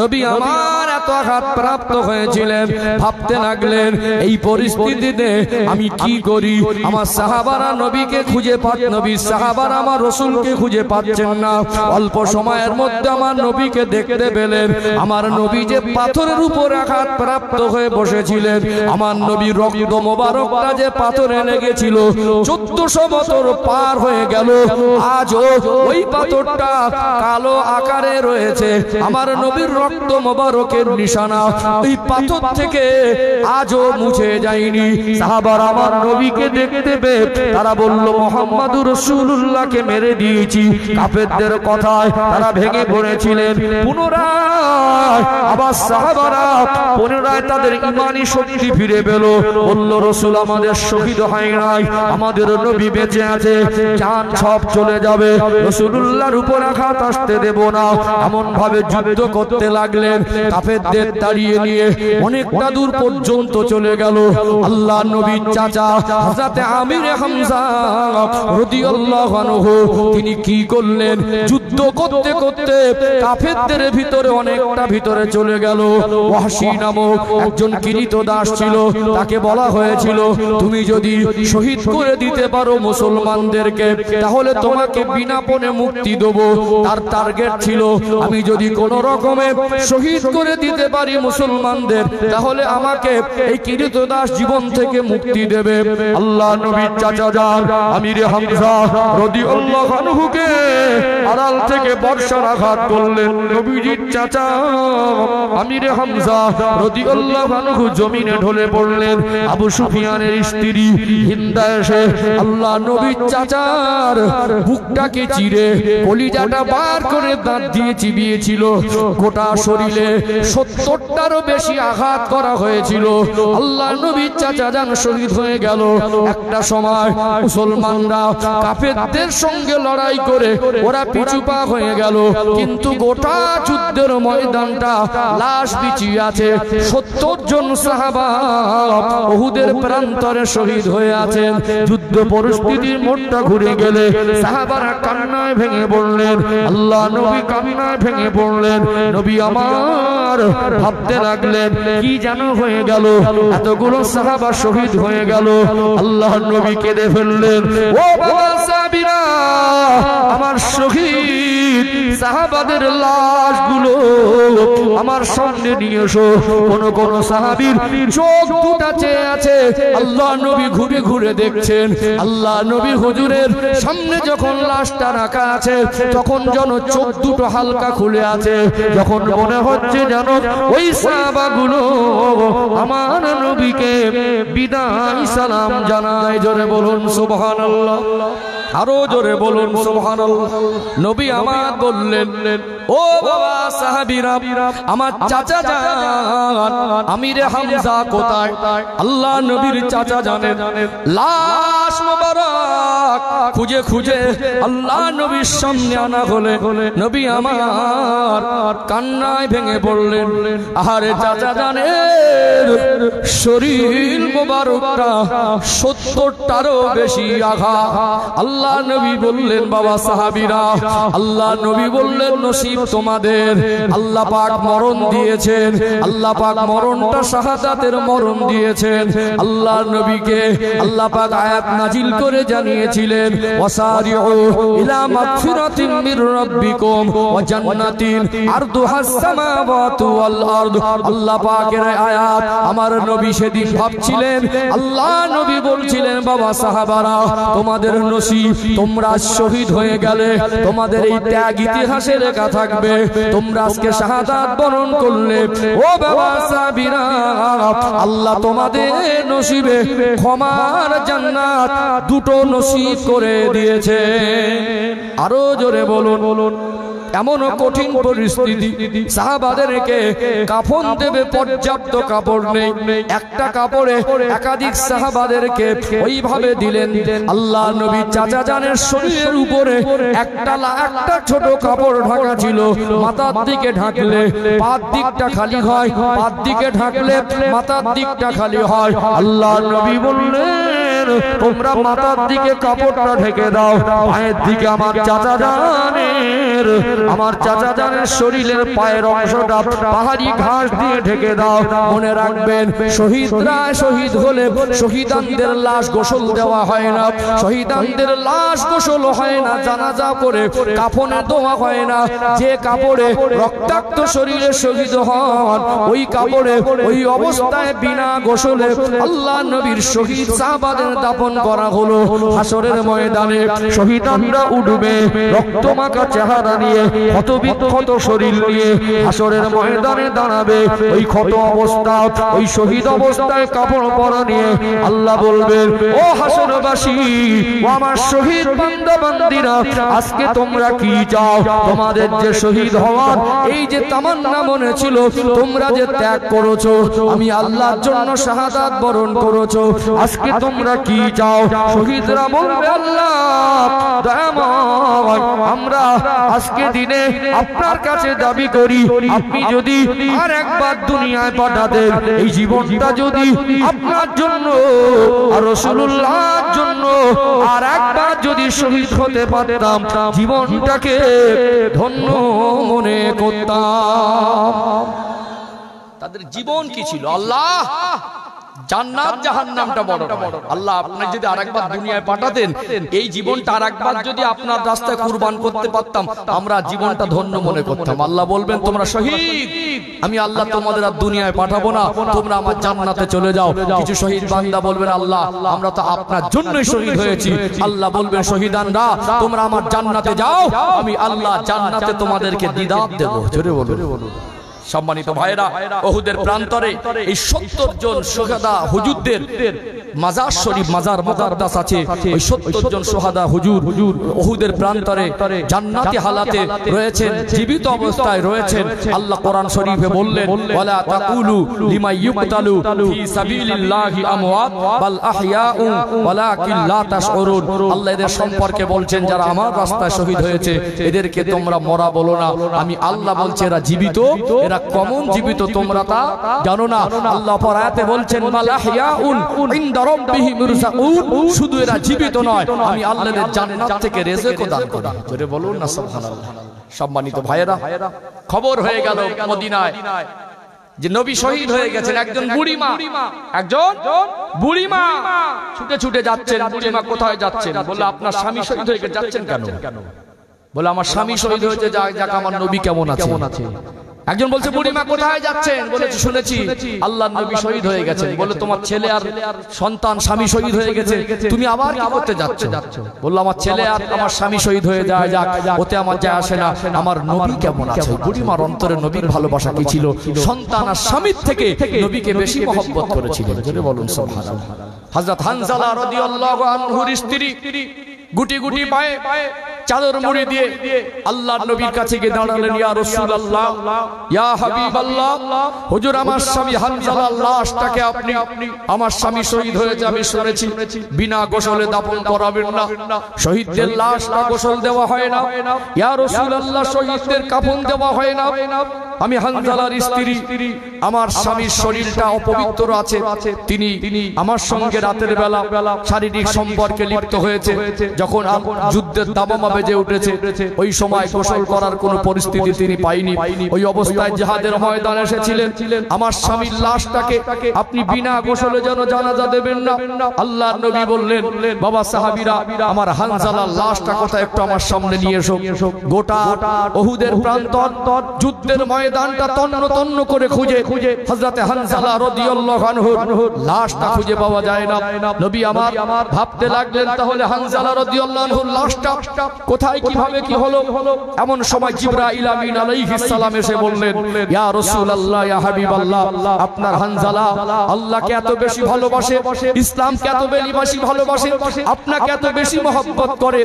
নবী আমার এত আঘাত প্রাপ্ত হয়েছিলেন, ভাবতে লাগলেন এই পরিস্থিতিতে আমি কি করি। আমার সাহাবারা নবীকে খুঁজে নবীর সাহাবারা আমার রাসূলকে খুঁজে পাচ্ছেন না। অল্প সময়ের মধ্যে আমার নবীকে দেখতে পেলেন, আমার নবী যে পাথরের উপর আঘাত প্রাপ্ত হয়ে বসেছিলেন, আমার নবীর রক্ত মোবারকটা যে পাথরে লেগেছিল 1400 বছর পার হয়ে গেল, আজও ওই পাথরটা কালো আকারে রয়েছে। আমার নবীর রক্ত মোবারকের নিশানা ওই পাথর থেকে আজও মুছে যায়নি। সাহাবারা আমার নবীকে দেখতে পেয়ে তারা বলল, মুহাম্মাদুর রাসূলুল্লাহকে মেরে দিয়েছি। কাফেরদের কথায় তারা ভেঙে পড়েছিলেন। পুনরায় আবার সাহাবারা পুনরায় তাদের ঈমানি শক্তি ফিরে পেল, বলল, রাসূল আমাদের শহীদ হয় নাই, আমাদের নবী বেঁচে আছে, জান সব চলে যাবে, রাসূলুল্লাহর উপর আঘাত আসতে দেব না। এমন ভাবে যুদ্ধ করতে লাগলেন, কাফেরদের দাঁড়িয়ে নিয়ে অনেকটা দূর পর্যন্ত চলে গেল। আল্লাহ নবীর চাচা হযরত আমির হামজা রাদিয়াল্লাহু আনহু তিনি কি করলেন, যুদ্ধ করতে করতে কাফেরদের ভিতরে অনেকটা ভিতরে চলে গেল। ওয়াহশী নামক একজন কিরীতদাস ছিল, তাকে বলা হয়েছিল, তুমি যদি শহীদ করে দিতে পারো মুসলমানদেরকে তাহলে তোমাকে বিনাপনে মুক্তি দেব। তার টার্গেট ছিল, আমি যদি কোন রকমে শহীদ করে দিতে পারি মুসলমানদের তাহলে আমাকে এই কিরীতদাস জীবন থেকে মুক্তি দেবে। আল্লাহ নবীর চাচা যান আমির হামজা রাদিয়াল্লাহু আনহুকে আড়াল থেকে বর্ষার আঘাত করলেন। নবীজির চাচা আমির হামজা রাদিয়াল্লাহু আনহু জমিনে ঢলে পড়লেন। আবু সুফিয়ানের স্ত্রী হিন্দা এসে আল্লাহ নবীর চাচার বুকটাকে চিরে কলিজাটা বার করে দাঁত দিয়ে চিবিয়েছিল। গোটা শরীরে 70টারও বেশি আঘাত করা হয়েছিল। আল্লাহ নবীর চাচা যান শহীদ হয়ে গেল। একটা সময় মুসলমানরা কাফেরদের সঙ্গে লড়াই করে ওরা পিছুপা হয়ে গেল, কিন্তু গোটা যুদ্ধের ময়দানটা লাশ বিছিয়ে আছে। 70 জন সাহাবা উহুদের প্রান্তরে শহীদ হয়ে আছেন। যুদ্ধ পরিস্থিতির মোড়টা ঘুরে গেলে সাহাবারা কান্নায় ভেঙে পড়লেন। আল্লাহ নবী কান্নায় ভেঙে পড়লেন। নবী আমার ভাবতে লাগলেন, কি যেন হয়ে গেল, এতগুলো সাহাবা শহীদ হয়ে গেল। আল্লাহ নবী কেঁদে ফেললেন, ও বাবা সাহাবীরা, আমার শহীদ সাহাবাদের লাশগুলো আমার সামনে নিয়ে এসো। কোন কোন সাহাবীর চোখ দুটা চেয়ে আছে, আল্লাহ নবী ঘুরে ঘুরে দেখছেন। আল্লাহ নবী হুজুরের সামনে যখন লাশটা রাখা আছে তখন যেন চোখ দুটো হালকা খুলে আছে, যখন মনে হচ্ছে যেন ওই সাহাবাগুলো আমার নবীকে বিদায় সালাম জানায়। জোরে বলুন সুবহানাল্লাহ, আরো জোরে বলুন সুবহানাল্লাহ। নবী আমার বললেন, ও বাবা সাহাবীরা, আমার চাচা জান আমিরে হামজা কোথায়? আল্লাহ নবীর চাচা জানেন। লাশ মোবারক খুঁজে খুঁজে আল্লাহ নবীর সামনে আনা হলে নবী আমার কান্নায় ভেঙে পড়লেন। আরে চাচা জানের শরীর মোবারকটা 70টারও বেশি আঘাত। আল্লাহ নবী বললেন, বাবা সাহাবীরা, আল্লাহ নবী বললেন, নসিব তোমাদের, আল্লাহ পাক মরণ দিয়েছেন, আল্লাহ পাক মরণটা শাহাদাতের মরণ দিয়েছেন। আল্লাহ নবীকে আল্লাহ পাক আয়াত নাজিল করে জানিয়েছিলেন, ওয়াসারিউ ইলা মাগফিরাতিন মির রাব্বিকুম ওয়া জান্নাতিন আরদুহাস সামাওয়াতু ওয়াল আরদ। আল্লাহ পাকের আয়াত আমার নবী সেদিন ভাবছিলেন। আল্লাহ নবী বলছিলেন, বাবা সাহাবারা, তোমাদের নসিব, তোমরা শহীদ হয়ে গেলে তোমাদের এই ত্যাগ ইতিহাসে লেখা থাকবে। তোমরা আজকে শাহাদাত বরণ করলে, ও বাবা সাহাবীরা, আল্লাহ তোমাদের নসিবে ক্ষমার জান্নাত দুটো নসিব করে দিয়েছে। আরো জোরে বলুন। এমন কঠিন পরিস্থিতি, সাহাবাদেরকে কাফন দেবে পর্যাপ্ত কাপড় নেই, একটা কাপড়ে একাধিক সাহাবাদেরকে ওইভাবে দিলেন। আল্লাহ নবী চাচা জানের শরীরের উপরে একটা ছোট কাপড় ঢাকা ছিল, মাথার দিকে ঢাকলে পার দিকটা খালি হয়, পার দিকে ঢাকলে মাথার দিকটা খালি হয়। আল্লাহ নবী বললেন, তোমরা মাথার দিকে কাপড়টা ঢেকে দাও, পায়ের দিকে আমার চাচা জানের শরীরের পায়ের অংশটা পাহাড়ি ঘাস দিয়ে ঢেকে দাও। মনে রাখবেন, শহীদরা শহীদ হলে শহীদানদের লাশ গোসল দেওয়া হয় না, শহীদানদের লাশ গোসল হয় না, জানাজা করে কাফনে দেওয়া হয় না। যে কাপড়ে রক্তাক্ত শরীরে শহীদ হন, ওই কাপড়ে ওই অবস্থায় বিনা গোসলে আল্লাহ নবীর শহীদ সাহাবাদের দাফন করা হলো। হাসরের ময়দানে শহীদানরা উঠবে রক্তমাখা চেহারা নিয়ে, ক্ষত বিক্ষত শরীর নিয়ে হাসরের ময়দানে দাঁড়াবে। ওই ক্ষত অবস্থা, ওই শহীদ অবস্থায় কাপড় পরা নিয়ে আল্লাহ বলবেন, ও হাসরবাসী, ও আমার শহীদ বান্দা বান্দিরা, আজকে তোমরা কি চাও? তোমাদের যে শহীদ হওয়ার এই যে তামান্না মনে ছিল, তোমরা যে ত্যাগ করেছো, আমি আল্লাহর জন্য শাহাদাত বরণ করেছো, আজকে তোমরা কি চাও? শহীদরা বলবে, আল্লাহ দয়াময়, আমরা আজকে দিনে আপনার কাছে দাবি করি, আপনি যদি আর একবার দুনিয়ায় পাঠাতেন, এই জীবনটা যদি আপনার জন্য আর রাসূলুল্লাহর জন্য আর একবার যদি শহীদ হতে পারতাম, জীবনটাকে ধন্য মনে করতাম। তাদের জীবন কি ছিল? আল্লাহ জান্নাত জাহান্নামটা বড়। আল্লাহ আপনি যদি আরেকবার দুনিয়ায় পাঠাতেন, এই জীবনটা আরেকবার যদি আপনার রাস্তায় কুরবান করতে পারতাম, আমরা জীবনটা ধন্য মনে করতাম। আল্লাহ বলবেন, তোমরা শহীদ, আমি আল্লাহ তোমাদের আর দুনিয়ায় পাঠাবো না, তোমরা আমার জান্নাতে চলে যাও। কিছু শহীদ বান্দা বলবেন, আল্লাহ আমরা তো আপনার জন্যই শহীদ হয়েছি। আল্লাহ বলবেন, শহীদানরা তোমরা আমার জান্নাতে যাও, আমি আল্লাহ জান্নাতে তোমাদেরকে দিদার দেব। জোরে বলুন। সম্মানিত ভাইরা, উহুদের প্রান্তরে এই 70 জন শুহাদা হুজুরদের মাজার শরীফ, মাজার মুকাদ্দাস আছে। ওই 70 জন শুহাদা হুজুর উহুদের প্রান্তরে জান্নাতি হালাতে রয়েছেন, জীবিত অবস্থায় রয়েছেন। আল্লাহ কোরআন শরীফে বললেন, ওয়ালা তাকুলু লিমা ইউকতালু ফি সাবিলিল্লাহি আমওয়াত বাল আহইয়াউ ওয়ালাকিন লা তাশউরুন। আল্লাহ এদের সম্পর্কে বলছেন, যারা আমার রাস্তায় শহীদ হয়েছে এদেরকে তোমরা মরা বলো না, আমি আল্লাহ বলছি এরা জীবিত, এরা কমন জীবিত, তোমরা তা জানো না। আল্লাহ পর আয়াতে বলছেন, বাল আহইয়াউন ইনদা রাব্বিহিম ইরযাকুন, শুধু এরা জীবিত নয়, আমি আল্লাহদের জান্নাত থেকে রিজকও দান করি। জোরে বলুন না সুবহানাল্লাহ। সম্মানিত ভাইয়েরা, খবর হয়ে গেল মদিনায় যে নবী শহীদ হয়ে গেছেন। একজন বুড়িমা ছুটে ছুটে যাচ্ছেন। বুড়িমা কোথায় যাচ্ছেন? বলল, আপনার স্বামী শহীদ হয়ে যাচ্ছেন কেন? বলে আমার স্বামী শহীদ হয়েছে, যাক আমার নবী কেমন আছে। একজন বলছে বুড়িমা কোথায় যাচ্ছেন? বলেছে শুনেছি আল্লাহর নবী শহীদ হয়ে গেছেন। বলে তোমার ছেলে আর সন্তান স্বামী শহীদ হয়ে গেছে, তুমি আবার কি করতে যাচ্ছ? বললো আমার ছেলে আর আমার স্বামী শহীদ হয়ে যায়, যাক ওতে আমার যায় আসে না, আমার নবী কেমন আছে। বুড়িমার অন্তরে নবীর ভালোবাসা কি ছিল? সন্তান আর স্বামীর থেকে নবীকে বেশি মহব্বত করেছিলেন। জোরে বলুন সুবহানাল্লাহ। হযরত হানজালা রাদিয়াল্লাহু আনহুর স্ত্রী গুটি গুটি পায়ে চাদর মুড়ি দিয়ে আল্লাহর নবীর কাছে গিয়ে দাঁড়ালেন, ইয়া রাসূলুল্লাহ, ইয়া হাবিবাল্লাহ, হুজুর আমার স্বামী হানজালার লাশটাকে আপনি, আমার স্বামী শহীদ হয়েছে আমি শুনেছি, বিনা গোসলে দাফন করাবেন না, শহীদদের লাশটা গোসল দেওয়া হয় না, ইয়া রাসূলুল্লাহ শহীদদের কাফন দেওয়া হয় না, আমি হানজালার স্ত্রী, আমার স্বামীর শরীরটা অপবিত্র আছে, তিনি আমার সঙ্গে রাতের বেলা শারীরিক সম্পর্কে লিপ্ত হয়েছে, যখন যুদ্ধের দামামা বেজে উঠেছে ওই সময় গোসল করার কোনো পরিস্থিতি তিনি পাইনি, ওই অবস্থায় জিহাদের ময়দানে এসেছিলেন, আমার স্বামীর লাশটাকে আপনি বিনা গোসলে যেন জানাজা দেবেন না। আল্লাহর নবী বললেন, বাবা সাহাবীরা, আমার হানজালার লাশটা কোথায় একটু আমার সামনে নিয়ে এসো। গোটা উহুদের প্রান্তর যুদ্ধের ময়দানটা তন্ন তন্ন করে খুঁজে হযরত হানজালা রাদিয়াল্লাহু আনহুর লাশটা খুঁজে পাওয়া যায় না। নবী আমার ভাবতে লাগলেন তাহলে হানজালা রাদিয়াল্লাহু আনহুর লাশটা কোথায়, কিভাবে কি হলো। এমন সময় জিবরাইল আমিন আলাইহিস সালাম এসে বললেন, ইয়া রাসূলুল্লাহ, ইয়া হাবিবাল্লাহ, আপনার হানজালা আল্লাহকে এত বেশি ভালোবাসে, ইসলামকে এত বেশি ভালোবাসে, আপনাকে এত বেশি মহব্বত করে,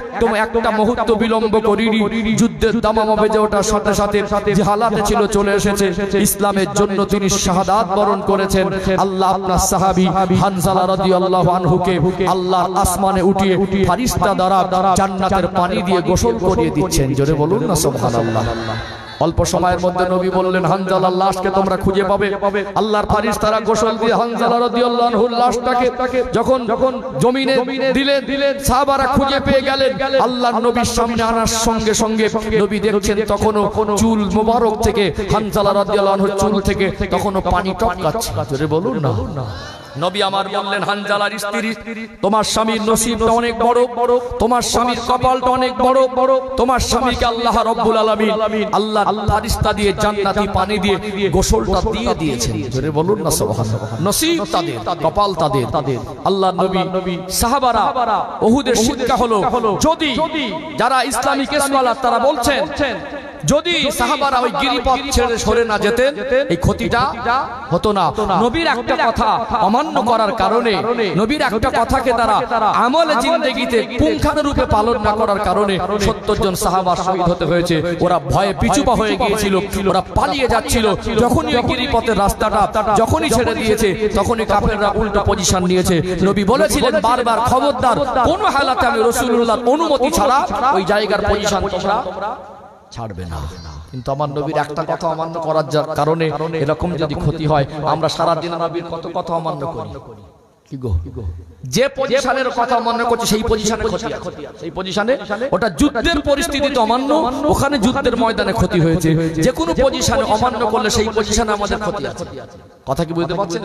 একদম একটা মুহূর্ত বিলম্ব করিনি, যুদ্ধের দামামা বেজে ওঠার সাথে সাথে যে হালাতে ছিল চলে এসেছে, ইসলামের জন্য তিনি শাহাদাত বরণ করেছেন। আল্লাহ আপনার সাহাবী হানজালা রাদিয়াল্লাহু আনহুকে আল্লাহর আসমানে উঠিয়ে ফেরেশতা দ্বারা জান্নাতের পানি দিয়ে গোসল করিয়ে দিচ্ছেন। জোরে বলুন না সুবহানাল্লাহ। অল্প সময়ের মধ্যে নবী বললেন, হানজালার লাশকে তোমরা খুঁজে পাবে। আল্লাহর ফেরেশতারা গোসল দিয়ে হানজালা রাদিয়াল্লাহু আনহুর লাশটাকে যখন জমিনে দিলেন, সাহাবারা খুঁজে পেয়ে গেলেন। আল্লাহর নবীর সামনে আনার সঙ্গে সঙ্গে নবী দেখছেন তখনও চুল মোবারক থেকে, হানজালা রাদিয়াল্লাহু আনহুর চুল থেকে তখনও পানি টপকাচ্ছে। জোরে বলুন না। নবী আমার বললেন, হানজালার স্ত্রী, তোমার স্বামীর নসিবটা অনেক বড়, তোমার স্বামীর কপালটা অনেক বড়, তোমার স্বামীকে আল্লাহ রাব্বুল আলামিন আল্লাহর ফেরেশতা দিয়ে জান্নাতি পানি দিয়ে গোসলটা দিয়ে দিয়েছেন। জোরে বলুন না সুবহানাল্লাহ। নসিব তাদের, কপাল তাদের। আল্লাহর নবী সাহাবারা উহুদের শিক্ষা হলো, যদি যারা ইসলামিক স্কলার তারা বলছেন, যদি সাহাবারা ওই গিরিপথ ছেড়ে সরে না যেতেন এই ক্ষতিটা হতো না। নবীর একটা কথা অমান্য করার কারণে, নবীর একটা কথাকে তারা আমলে জিন্দেগিতে পুঙ্খানুরূপে পালন না করার কারণে ৭০ জন সাহাবা শহীদ হতে হয়েছে। ওরা ভয়ে পিছুপা হয়ে গিয়েছিল, ওরা পালিয়ে যাচ্ছিল। যখনই ওই গিরিপথের রাস্তাটা যখনই ছেড়ে দিয়েছে, তখনই কাফেররা উল্টো পজিশন নিয়েছে। নবী বলেছিলেন বারবার, খবরদার, কোন হালাতে আমি রাসূলুল্লাহর অনুমতি ছাড়া ওই জায়গার পজিশন তোমরা ছাড়বে না। কিন্তু আমার নবীর একটা কথা অমান্য করার কারণে এরকম যদি ক্ষতি হয়, আমরা সারা দিন নবীর কত কথা অমান্য করি। কি গো, যে পজিশনের কথা অমান্য করছে সেই পজিশনে ক্ষতি আছে, সেই পজিশনে ওটা যুদ্ধের পরিস্থিতিতে অমান্য, ওখানে যুদ্ধের ময়দানে ক্ষতি হয়েছে। যে কোনো পজিশনে অমান্য করলে সেই পজিশনে আমাদের ক্ষতি আছে। কথা কি বুঝতে পারছেন?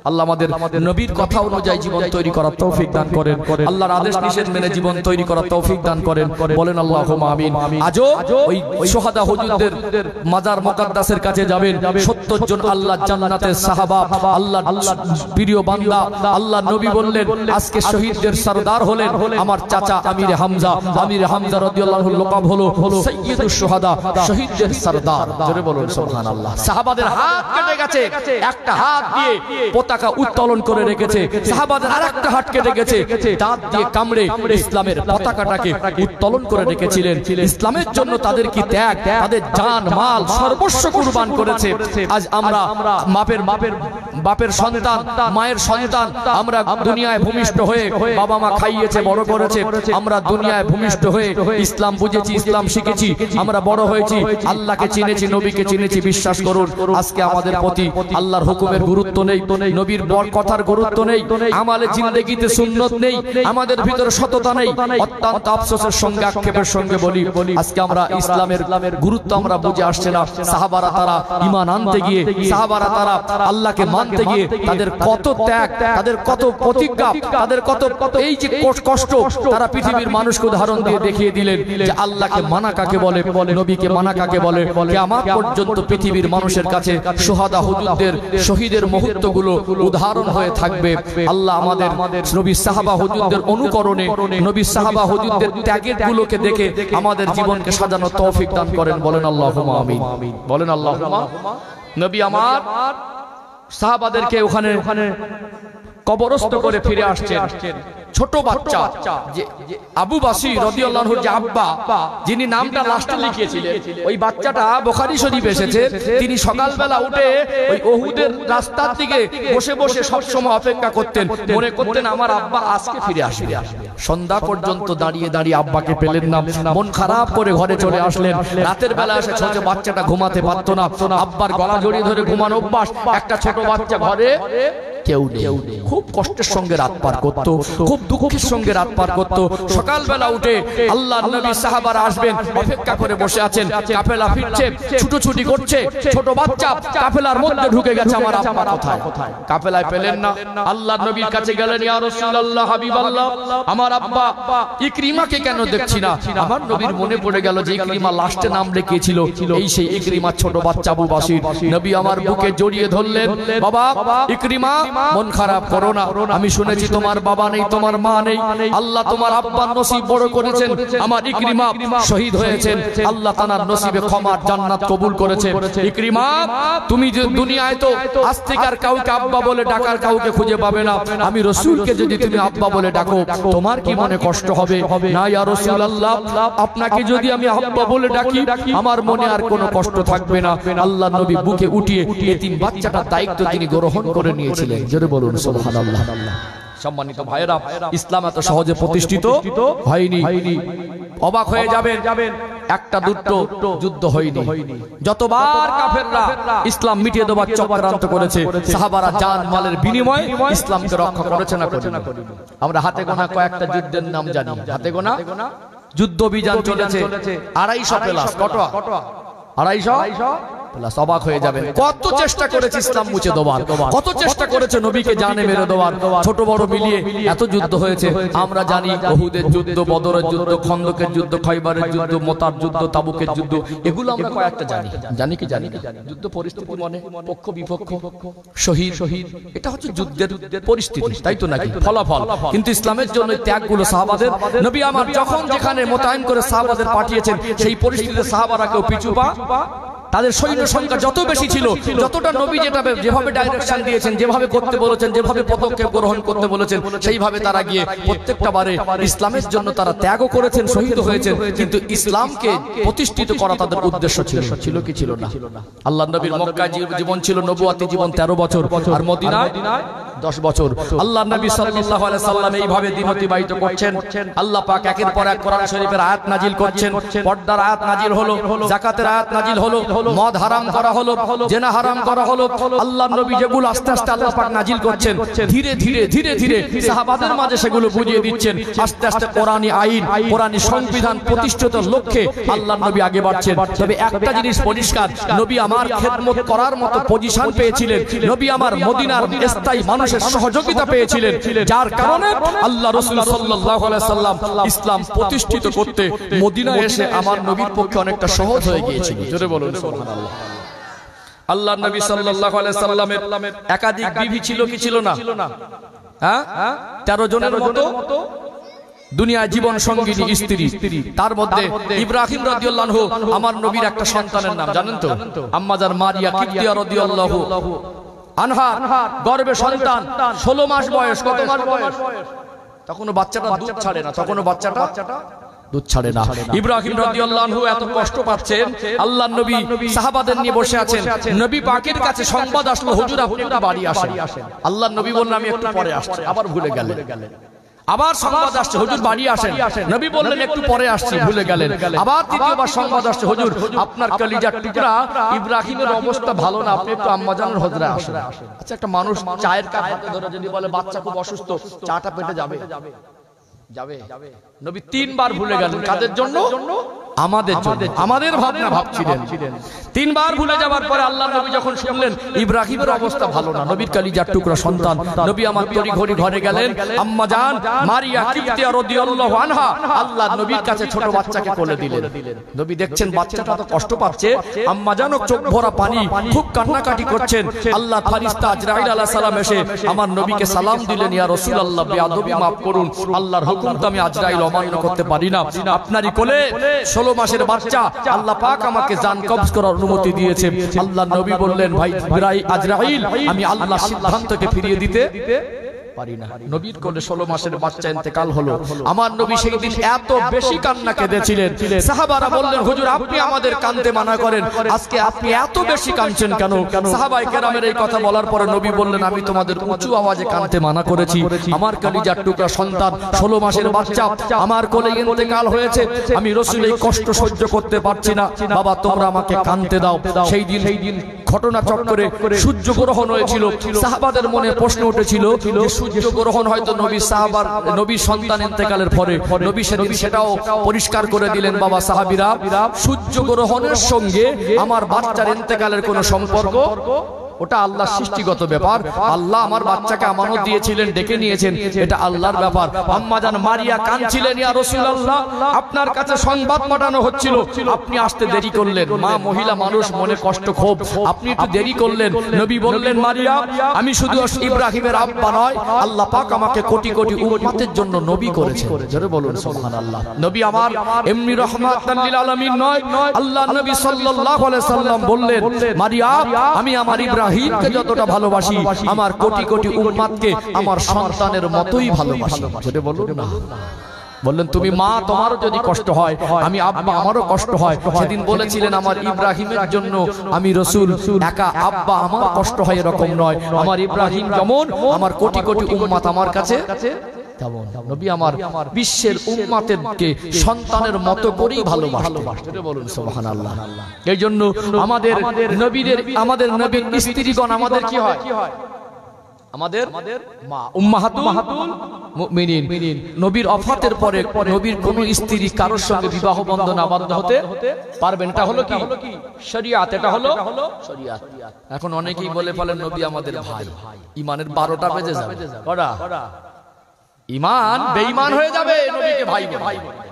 আল্লাহ আমাদের নবীর কথা অনুযায়ী জীবন তৈরি করার তৌফিক দান করেন, আল্লাহর আদেশ নিষেধ মেনে জীবন তৈরি করার তৌফিক দান করেন। বলেন আল্লাহুম্মা আমিন। আজও ওই শুহাদা হুজুরদের মাজার মুকাদ্দাসের কাছে যাবেন, ৭০ জন আল্লাহর জান্নাতের সাহাবা, আল্লাহর প্রিয় বান্দা। আল্লাহর নবী বললেন, আজকে শহীদদের সরদার হলেন আমার চাচা আমির হামজা রাদিয়াল্লাহু আনহু লকাব হলো সাইয়্যিদুশ শুহাদা, শহীদদের সরদার। জোরে বলুন সুবহানাল্লাহ। সাহাবাদের হাত কেটে গেছে, একটা হাত দিয়ে পতাকা উত্তোলন করে রেখেছে, সাহাবাদের আরেকটা হাত কেটে গেছে, দাঁত দিয়ে কামড়ে ইসলামের পতাকাটাকে উত্তোলন করে রেখেছিলেন। ইসলামের জন্য তাদের কি ত্যাগ, তাদের জান মাল সর্বস্ব কুরবান করেছে। আজ আমরা বাপের সন্তান, মায়ের সন্তান, আমরা দুনিয়ায় ভূমিষ্ঠ হয়ে, বাবা মা খাইয়েছে বড় করেছে, আমরা দুনিয়ায় ভূমিষ্ঠ হয়ে ইসলাম বুঝেছি, ইসলাম শিখেছি, আমরা বড় হয়েছি, আল্লাহকে চিনেছি, নবীকে চিনেছি। বিশ্বাস করুন, আজকে আমাদের প্রতি আল্লাহর হুকুমের গুরুত্ব নেই, নবীর বড় কথার গুরুত্ব নেই, আমাদের জিন্দেগিতে সুন্নত নেই, আমাদের ভিতরে সততা নেই। অত্যন্ত আফসোসের সঙ্গে, আক্ষেপের সঙ্গে বলি, আজকে আমরা ইসলামের গুরুত্ব আমরা বুঝে আসছে না। সাহাবারা তারা ঈমান আনতে গিয়ে, সাহাবারা তারা আল্লাহকে মানতে গিয়ে তাদের কত ত্যাগ, তাদের কত প্রতিজ্ঞা, তাদের কত এই যে কষ্ট, তারা পৃথিবীর মানুষকে উদাহরণ দিয়ে দেখিয়ে দিলেন যে আল্লাহকে মানা কাকে বলে, নবীকে মানা কাকে বলে। কিয়ামত পর্যন্ত পৃথিবীর মানুষের কাছে শুহাদা হুজুরদের, শহীদের মুহূর্তগুলো উদাহরণ হয়ে থাকবে। আল্লাহ আমাদের নবী সাহাবা হুজুরদের অনুকরণে, নবী সাহাবা হুজুরদের ত্যাগের গুলোকে দেখে আমাদের জীবনকে সাজানোর তৌফিক দান করেন। বলেন আল্লাহুম্মা আমিন, বলেন আল্লাহুম্মা। নবী আমার সাহাবাদেরকে ওখানে কবরস্থ করে ফিরে আসছেন। ছোট বাচ্চা যে আবু বাসির রাদিয়াল্লাহু আনহু, যে আব্বা, যিনি নামটা লাস্টে লিখিয়েছিলেন, ওই বাচ্চাটা বুখারী শরীফ এসেছে। তিনি সকালবেলা উঠে ওই উহুদের রাস্তার দিকে বসে বসে সব সময় অপেক্ষা করতেন, মনে করতেন আমার আব্বা আজকে ফিরে আসবে। সন্ধ্যা পর্যন্ত দাঁড়িয়ে দাঁড়িয়ে আব্বাকে পেলেন না, মন খারাপ করে ঘরে চলে আসলেন। রাতের বেলা এসে ছোট বাচ্চাটা ঘুমাতে পারত না, আব্বার গলা জড়িয়ে ধরে ঘুমানো অভ্যাস। একটা ছোট বাচ্চা ঘরে কেউ নেই, খুব কষ্টের সঙ্গে রাত পার করত, খুব দুঃখের সঙ্গে রাত পার করত। সকালবেলা উঠে আল্লাহর নবী সাহাবারা আসবেন অপেক্ষা করে বসে আছেন। কাফেলা ফিরছে, ছুটোছুটি করছে, ছোট বাচ্চা কাফেলার মধ্যে ঢুকে গেছে। আমার আব্বা কোথায়? কাফেলায় পেলেন না। আল্লাহর নবীর কাছে গেলেন, ইয়া রাসূলুল্লাহ, হাবিবাল্লাহ, আমার আব্বা ইকরিমাকে কেন দেখছি না? আমার নবীর মনে পড়ে গেল যে ইকরিমা লাস্টে নাম লিখিয়েছিল, এই সেই ইকরিমা ছোট বাচ্চা আবু বাসির। নবী আমার বুকে জড়িয়ে ধরলেন, বাবা ইকরিমা, মন খারাপ করো না, আমি শুনেছি তোমার বাবা নেই, তোমার মা নেই, আল্লাহ তোমার আব্বার নসিব বড় করেছেন। আমার ইকরিমা শহীদ হয়েছেন, আল্লাহ তাআলার নসিবে ক্ষমার জান্নাত কবুল করেছে। ইকরিমা, তুমি যে দুনিয়ায় তো আজ থেকে আর কাউকে আব্বা বলে ডাকার কাউকে খুঁজে পাবে না। আমি রাসূলকে যদি তুমি আব্বা বলে ডাকো, তোমার কি মনে কষ্ট হবে? না ইয়া রাসূলুল্লাহ, আপনাকে যদি আমি আব্বা বলে ডাকি, আমার মনে আর কোনো কষ্ট থাকবে না। আল্লাহর নবী বুকে উঠিয়ে এতিম বাচ্চাটার দায়িত্ব তিনি গ্রহণ করে নিয়েছিলেন। জোরে বলুন সুবহানাল্লাহ। সম্মানিত ভাইয়েরা, ইসলাম এত সহজে প্রতিষ্ঠিত হয়নি। অবাক হয়ে যাবেন, একটা দুটো যুদ্ধ হয়নি। যতবার কাফেররা ইসলাম মিটিয়ে দেওয়ার চক্রান্ত করেছে, সাহাবারা জান মালের বিনিময়ে ইসলামকে রক্ষা করেছে না করেছে? আমরা হাতে গোনা কয়েকটা যুদ্ধের নাম জানি। হাতে গোনা যুদ্ধ অভিযান চলেছে 250 প্লাস। কটা? 250 প্লাস। অবাক হয়ে যাবেন, কত চেষ্টা করেছে ইসলাম মুছে দেওয়ার, কত চেষ্টা করেছে নবীকে জানে মেরে দেওয়ার। ছোট বড় মিলিয়ে এত যুদ্ধ হয়েছে। আমরা জানি উহুদের যুদ্ধ, বদরের যুদ্ধ, খন্দকের যুদ্ধ, খয়বরের যুদ্ধ, মোতার যুদ্ধ, তাবুকের যুদ্ধ, এগুলো আমরা কয়েকটা জানি। জানি কি জানি? যুদ্ধ পরিস্থিতি মানে পক্ষ বিপক্ষ, শহীদ, এটা হচ্ছে যুদ্ধের পরিস্থিতি, তাই তো নাকি? ফলাফল। কিন্তু ইসলামের জন্য ত্যাগগুলো সাহাবাদের, নবী আমার যখন যেখানে মোতায়েন করে সাহাবাদের পাঠিয়েছেন, সেই পরিস্থিতিতে সাহাবারা কেউ পিছু পা, তাদের সৈন্য সংখ্যা যত বেশি ছিল, যতটা নবী যেভাবে ডাইরেকশন দিয়েছেন, যেভাবে করতে বলেছেন, যেভাবে পদক্ষেপ গ্রহণ করতে বলেছেন, সেইভাবে তারা গিয়ে প্রত্যেকটা বারে ইসলামের জন্য তারা ত্যাগও করেছেন, শহীদ হয়েছেন। কিন্তু ইসলামকে প্রতিষ্ঠিত করা তাদের উদ্দেশ্য ছিল কি ছিল না? আল্লাহর নবীর মক্কায় জীবন ছিল, নবুয়াতি জীবন 13 বছর, আর মদিনায় 10 বছর। আল্লাহর নবী সাল্লাল্লাহু আলাইহি সাল্লাম এইভাবে দিন অতিবাহিত করছেন। আল্লাহ পাক একের পর এক কোরআন শরীফের আয়াত নাজিল করছেন। পর্দার আয়াত নাজিল হলো, যাকাতের আয়াত নাজিল হলো, মদ হারাম করা হলো, জেনা হারাম করা হলো। আল্লাহর নবী যেগুলো আস্তে আস্তে আল্লাহ পাক নাজিল করছেন, ধীরে ধীরে সাহাবাদের মাঝে সেগুলো বুঝিয়ে দিচ্ছেন। আস্তে আস্তে কোরআনী আইন, কোরআনী সংবিধান প্রতিষ্ঠিত লক্ষ্যে আল্লাহর নবী আগে বাড়ছেন। তবে একটা জিনিস পরিষ্কার, নবী আমার খেদমত করার মতো পজিশন পেয়েছিলেন, নবী আমার মদিনার স্থায়ী মানুষের সহযোগিতা পেয়েছিলেন, যার কারণে আল্লাহ রাসূল সাল্লাল্লাহু আলাইহি সাল্লাম ইসলাম প্রতিষ্ঠিত করতে মদিনায় এসে আমার নবীর পক্ষে অনেকটা সহজ হয়ে গিয়েছিল। জোরে বলুন সুবহানাল্লাহ। আল্লাহর নবী সাল্লাল্লাহু আলাইহি সাল্লামের একাধিক বিবি ছিল কি ছিল না? হ্যাঁ, 13 জনের মতো দুনিয়া জীবন সঙ্গিনী স্ত্রী। তার মধ্যে ইব্রাহিম রাদিয়াল্লাহু আনহু আমার নবীর একটা সন্তানের নাম জানেন তো? আম্মাজার মারিয়া কিবতিয়া রাদিয়াল্লাহু আনহা গর্ভে সন্তান, 16 মাস বয়স। কত মাস বয়স? তখনও বাচ্চাটা দুধ ছাড়ে না, তখনও বাচ্চাটা দুধ ছাড়ে না। ইব্রাহিম রাদিয়াল্লাহু আনহু এত কষ্ট পাচ্ছেন, আল্লাহর নবী সাহাবাদের নিয়ে বসে আছেন। নবী পাকের কাছে সংবাদ আসলো, হুজুর আপনি একটু বাড়ি আসেন। আল্লাহর নবী বললেন আমি একটু পরে আসছি, আবার ভুলে গেলেন। আবার সংবাদ আসছে, হুজুর বাড়ি আসেন। নবী বললেন একটু পরে আসছি, ভুলে গেলেন। আবার তৃতীয়বার সংবাদ আসছে, হুজুর আপনার কলিজার টুকরা ইব্রাহিমের অবস্থা ভালো না, আপনি একটু আম্মাজানের হজরায় আসেন। আচ্ছা, একটা মানুষ চায়ের কাপ হাতে ধরে যদি বলে বাচ্চা খুব অসুস্থ, চাটা পেটে যাবে? নবী 3 বার ভুলে গেলেন। কাদের জন্য? আমাদের জন্য, আমাদের ভাবনা ভাবছিলেন। তিনবার ভুলে যাওয়ার পরে আল্লাহর নবী যখন শুনলেন ইব্রাহিমের অবস্থা ভালো না, নবীর কলিজার টুকরা সন্তান, নবী আমার তড়ি ঘড়ি ঘরে গেলেন। আম্মা জান মারিয়া কিবতিয়া রাদিয়াল্লাহু আনহা আল্লাহর নবীর কাছে ছোট বাচ্চাকে কোলে দিলেন। নবী দেখছেন বাচ্চাটা তো কষ্ট পাচ্ছে, আম্মা জানও চোখ ভরা পানি, খুব কান্নাকাটি করছেন। আল্লাহর ফেরেশতা আজরাইল আলাইহিস সালাম এসে আমার নবীকে সালাম দিলেন, ইয়া রাসূলুল্লাহ বেয়াদবি মাফ করুন, আল্লাহর হুকুম তো আমি আজরাইল অমান্য করতে পারি না, আপনারই কোলে 16 মাসের বাচ্চা, আল্লাহ পাক আমাকে জান কবজ করার অনুমতি দিয়েছে। আল্লাহর নবী বললেন, ভাই আজরাইল আমি আল্লাহর সিদ্ধান্তকে ফিরিয়ে দিতে পারি না। নবীর কোলে 16 মাসের বাচ্চা ইন্তেকাল হলো। আমার নবী সেই দিন এত বেশি কান্না কেঁদেছিলেন, সাহাবারা বললেন, হুজুর আপনি আমাদের কাঁদতে মানা করেন, আজকে আপনি এত বেশি কাঁদছেন কেন? সাহাবায়ে কেরামের এই কথা বলার পরে নবী বললেন, আমি তোমাদের উঁচু আওয়াজে কাঁদতে মানা করেছি, আমার কলিজার টুকরা সন্তান 16 মাসের বাচ্চা আমার কোলে ইন্তেকাল হয়েছে, আমি রাসূল এই কষ্ট সহ্য করতে পারছি না, বাবা তোমরা আমাকে কাঁদতে দাও। সেই দিন ঘটনা চক্রে সূর্য গ্রহণ হয়েছিল। সাহাবাদের মনে প্রশ্ন উঠেছিল যে সূর্য গ্রহণ হয়তো নবীর সন্তান ইন্তেকালের পরে। নবী সেদিন সেটাও পরিষ্কার করে দিলেন, বাবা সাহাবীরা সূর্য গ্রহণের সঙ্গে আমার বাচ্চার ইন্তেকালের কোনো সম্পর্ক, ওটা আল্লাহর সৃষ্টিগত ব্যাপার। আল্লাহ আমার বাচ্চাকে আমানত দিয়েছিলেন, ডেকে নিয়েছেন, এটা আল্লাহর ব্যাপার। আম্মা জান মারিয়া কাঁদছিলেন, ইয়া রাসূলুল্লাহ আপনার কাছে সংবাদ পাঠানো হচ্ছিল, আপনি আসতে দেরি করলেন। মা মহিলা মানুষ, মনে কষ্ট ক্ষোভ, আপনি একটু দেরি করলেন। নবী বললেন, মারিয়া আমি শুধু ইব্রাহিমের আব্বা নয়, আল্লাহ পাক আমাকে কোটি কোটি উম্মতের জন্য নবী করেছেন। জোরে বলুন সুবহানাল্লাহ। নবী আমার এমনি রাহমাতাল লিল আলামিন নয়, আল্লাহ নবী সাল্লাল্লাহু আলাইহি সাল্লাম বললেন, মারিয়া আমি আমার ইব্রাহিমকে যতটা ভালোবাসি, আমার কোটি কোটি উম্মতকে আমার সন্তানের মতোই ভালোবাসি। যেটা বলুন না, বললেন তুমি মা তোমারও যদি কষ্ট হয়, আমি আব্বা আমারও কষ্ট হয়। সেদিন বলেছিলেন আমার ইব্রাহিমের জন্য আমি রাসূল, একা আব্বা আমার কষ্ট হয় এরকম নয়, আমার ইব্রাহিম যেমন আমার কোটি কোটি উম্মত আমার কাছে তেমন। নবী আমার বিশ্বের উম্মতকে সন্তানের মতো করেই ভালোবাসতেন। বলুন সুবহানাল্লাহ। এই জন্য আমাদের নবীর স্ত্রীগণ আমাদের কি হয়? আমাদের মা উম্মাহাতুল মুমিনিন। নবীর ওফাতের পরে নবীর কোন স্ত্রী কারোর সঙ্গে বিবাহ বন্ধনে আবদ্ধ হতে পারবেন, এটা হলো কি শরীয়ত, এটা হলো শরীয়ত। এখন অনেকেই বলে ফেলেন নবী আমাদের ভাই, ঈমানের 12টা বেজে যাবে, কড়া ঈমান বেঈমান হয়ে যাবে নবীকে ভাই বলে।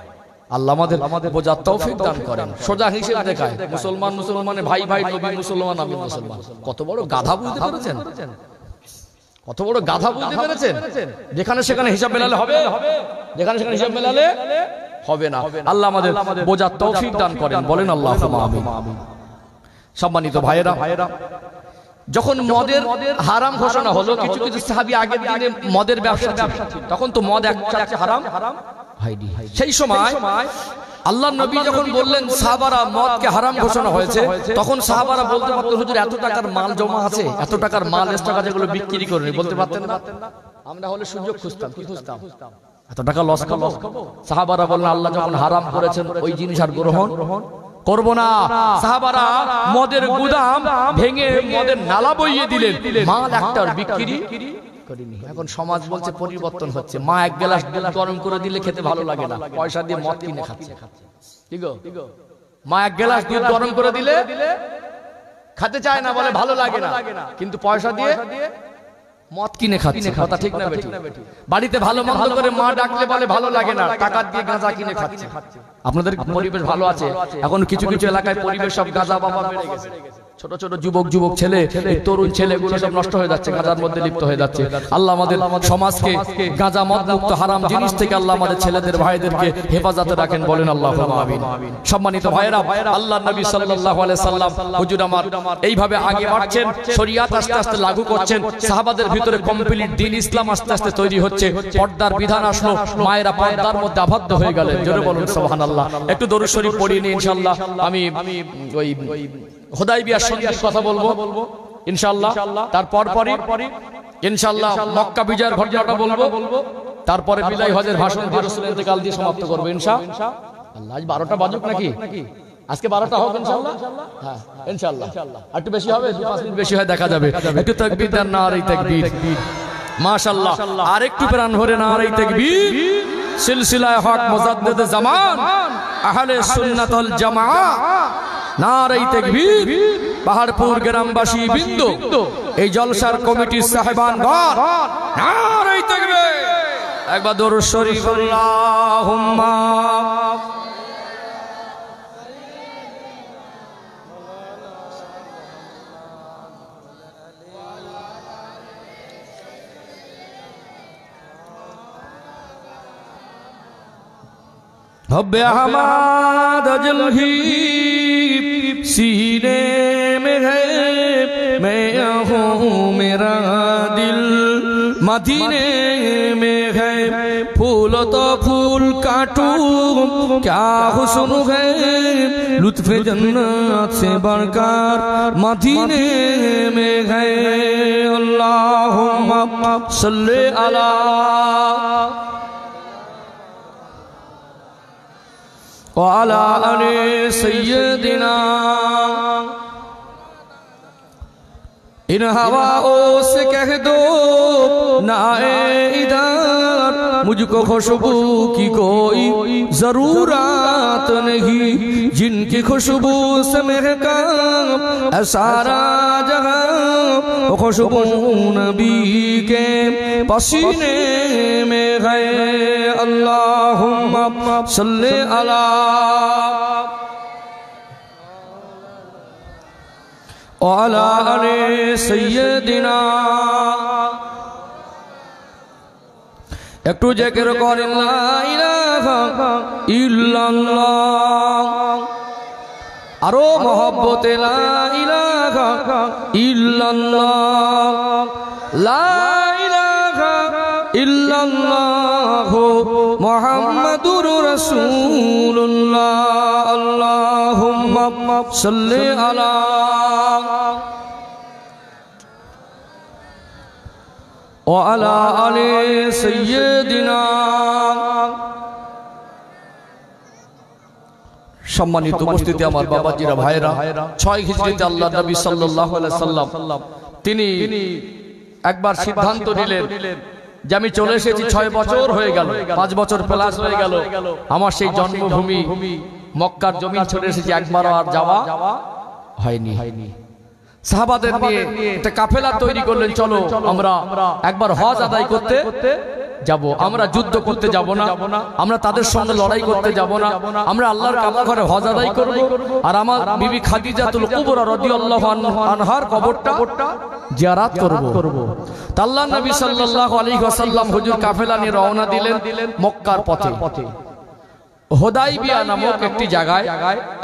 আল্লাহ আমাদের বোঝার তৌফিক দান করেন। সোজা হিসেব দেখায়, মুসলমানের ভাই ভাই, নবী মুসলমান আমি মুসলমান। কত বড় গাধা বুঝতে পেরেছেন? কত বড় গাধা বুঝতে পেরেছেন? যেখানে সেখানে হিসাব মেলালে হবে, যেখানে সেখানে হিসাব মেলালে হবে না। আল্লাহ আমাদের বোঝার তৌফিক দান করেন, বলেন আল্লাহুম্মা আমিন। সম্মানিত ভাইয়েরা, যখন মদের হারাম ঘোষণা হলো, কিছু কিছু সাহাবী আগের দিনে মদের ব্যবসা ছিল, তখন তো মদ একসাথে হারাম হয়নি। সেই সময় আল্লাহর নবী যখন বললেন সাহাবারা মদকে হারাম ঘোষণা হয়েছে, তখন সাহাবারা বলতে পারতেন, হুজুর এত টাকার মাল জমা আছে, এত টাকার মাল এক্সট্রা যেগুলো বিক্রি করেন, বলতে পারতেন না? আমরা হলে সুযোগ খুঁজতাম, কি খুঁজতাম? এত টাকা লস খাবো। সাহাবারা বললেন আল্লাহ যখন হারাম করেছেন ওই জিনিস আর গ্রহণ করব না। সাহাবারা মদের গুদাম ভেঙে মদের নালা বইয়ে দিলেন, মাল একটার বিক্রি করিনি। এখন সমাজ বলছে পরিবর্তন হচ্ছে, মা এক গ্লাস দুধ গরম করে দিলে খেতে ভালো লাগে না, পয়সা দিয়ে মদ কিনে খাচ্ছে। ঠিক গো, মা এক গ্লাস দুধ গরম করে দিলে খেতে চায় না, বলে ভালো লাগে না, কিন্তু পয়সা দিয়ে মদ কিনে খাচ্ছে। কথা ঠিক না বেঠিক? বাড়িতে ভালো মন্দ করে মা ডাকলে বলে ভালো লাগে না, টাকা দিয়ে গাঁজা কিনে খাচ্ছে। আপনাদের পরিবেশ ভালো আছে? এখন কিছু কিছু এলাকায় পরিবেশ সব গাঁজা বাবা বেড়ে গেছে। ছোট ছোট যুবক ছেলে, তরুণ ছেলেগুলো সব নষ্ট হয়ে যাচ্ছে, গাঁজার মধ্যে লিপ্ত হয়ে যাচ্ছে। আল্লাহ আমাদের সমাজকে গাঁজা মদ মুক্ত হারাম জিনিস থেকে আল্লাহ আমাদের ছেলেদের ভাইদেরকে হেফাজতে রাখেন, বলেন আল্লাহুম্মা আমিন। সম্মানিত ভাইয়েরা, আল্লাহর নবী সাল্লাল্লাহু আলাইহি সাল্লাম হুজুর আমার এইভাবে আগে বাড়ছেন, শরীয়ত আস্তে আস্তে লাগু করছেন, সাহাবাদের ভিতরে কমপ্লিট দ্বীন ইসলাম আস্তে আস্তে তৈরি হচ্ছে, পর্দার বিধান আসলো, মায়েরা পর্দার মধ্যে আবদ্ধ হয়ে গেলেন। জোরে বলুন সুবহানাল্লাহ। একটু দরুদ শরীফ পড়িয়ে নিই ইনশাআল্লাহ। আমি ওই হুদাইবিয়ার সন্ধির কথা বলবো ইনশাআল্লাহ, তারপর ইনশাআল্লাহ মক্কা বিজয়ের ঘটনাটা বলবো, তারপরে বিদায় হজের ভাষণ দিয়ে রাসূলের ইন্তেকাল দিয়ে সমাপ্ত করব ইনশাআল্লাহ। আজ 12টা বাজুক নাকি? আজকে 12টা হবে ইনশাআল্লাহ। হ্যাঁ ইনশাআল্লাহ, একটু বেশি হবে, 2-5 মিনিট বেশি হয় দেখা যাবে। একটু তাকবীর দেন, নারে তাকবীর, মাশাআল্লাহ। আর একটু প্রাণ ভরে নারে তাকবীর, সিলসিলায়ে হক মুজাদ্দিদ জামান আহলে সুন্নাত ওয়াল জামাআহ নারে তাকবীর পাহাড়পুর গ্রামবাসী বৃন্দ এই জলসার কমিটির সাহেবানগণ নারে তাকবীর একবার দরুদ শরীফ আল্লাহুম্মা हब्बे अहमद जलही सीने में है मैं हूँ मेरा दिल मदीने में है फूल तो फूल काटूं क्या हुस्न है लुत्फ़े जन्नत से बढ़कर मदीने में है अल्लाहुम्मा सल्ले अला वाला अले सय्यदिना इन हवाओं से कह दो ना इधर मुझको खुशबू की कोई जरूरत नहीं जिनकी खुशबू से महका सारा जहां खुशबू नबी के पसीने में है अल्लाहुम्मा सल्ले अला वाला अले सय्यदिना একটু জিকির করেন লা ইলাহা ইল্লাল্লাহ আরো মহব্বতে লা ইলাহা ইল্লাল্লাহ লা ইলাহা ইল্লাল্লাহ মুহাম্মাদুর রাসূলুল্লাহ আল্লাহুম্মা সাল্লি আলা ওয়ালা আলি সাইয়্যিদিনা সম্মানিত উপস্থিতি আমার বাবাজিরা ভাইরা 6 হিজরিতে আল্লাহর নবী সাল্লাল্লাহু আলাইহি সাল্লাম তিনি একবার সিদ্ধান্ত নিলেন যে আমি চলে এসেছি 6 বছর হয়ে গেল 5 বছর প্লাস হয়ে গেল আমার সেই জন্মভূমি মক্কার জমিন ছেড়ে এসেছি একবারও আর যাওয়া হয়নি সাহাবাদের নিয়ে একটা কাফেলা তৈরি করলেন চলো আমরা একবার হজ আদায় করতে যাব আমরা যুদ্ধ করতে যাব না আমরা তাদের সঙ্গে লড়াই করতে যাব না আমরা আল্লাহর কাবা ঘরে হজ আদায় করব আর আমার বিবি খাদিজাতুল কুবরা রাদিয়াল্লাহু আনহার কবরটা জিয়ারত করব তা আল্লাহর নবী সাল্লাল্লাহু আলাইহি ওয়াসাল্লাম হুজুর কাফেলা নিয়ে রওনা দিলেন মক্কার পথে হুদাইবিয়া নামক একটি জায়গায়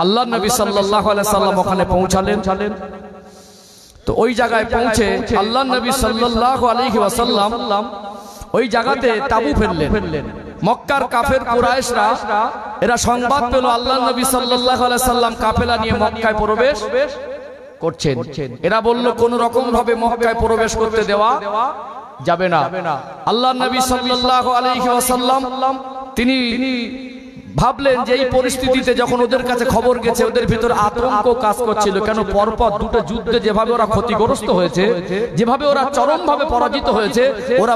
আল্লাহর নবী সাল্লাল্লাহু আলাইহি সাল্লাম ওখানে পৌঁছালেন তো ওই জায়গায় পৌঁছে আল্লাহর নবী সাল্লাল্লাহু আলাইহি ওয়াসাল্লাম ওই জায়গাতে তাবু ফেললেন মক্কার কাফের কুরাইশরা এরা সংবাদ পেল আল্লাহর নবী সাল্লাল্লাহু আলাইহি সাল্লাম কাফেলা নিয়ে মক্কায় প্রবেশ করছেন এরা বলল কোন রকম ভাবে মক্কায় প্রবেশ করতে দেওয়া যাবে না আল্লাহর নবী সাল্লাল্লাহু আলাইহি ওয়াসাল্লাম তিনি ভাবলেন যে এই পরিস্থিতিতে যখন ওদের কাছে খবর গেছে ওদের ভিতর আতঙ্ক কাজ করছিল কেন পরপর দুটো যুদ্ধে যেভাবে ওরা ক্ষতিগ্রস্ত হয়েছে যেভাবে ওরা চরমভাবে পরাজিত হয়েছে ওরা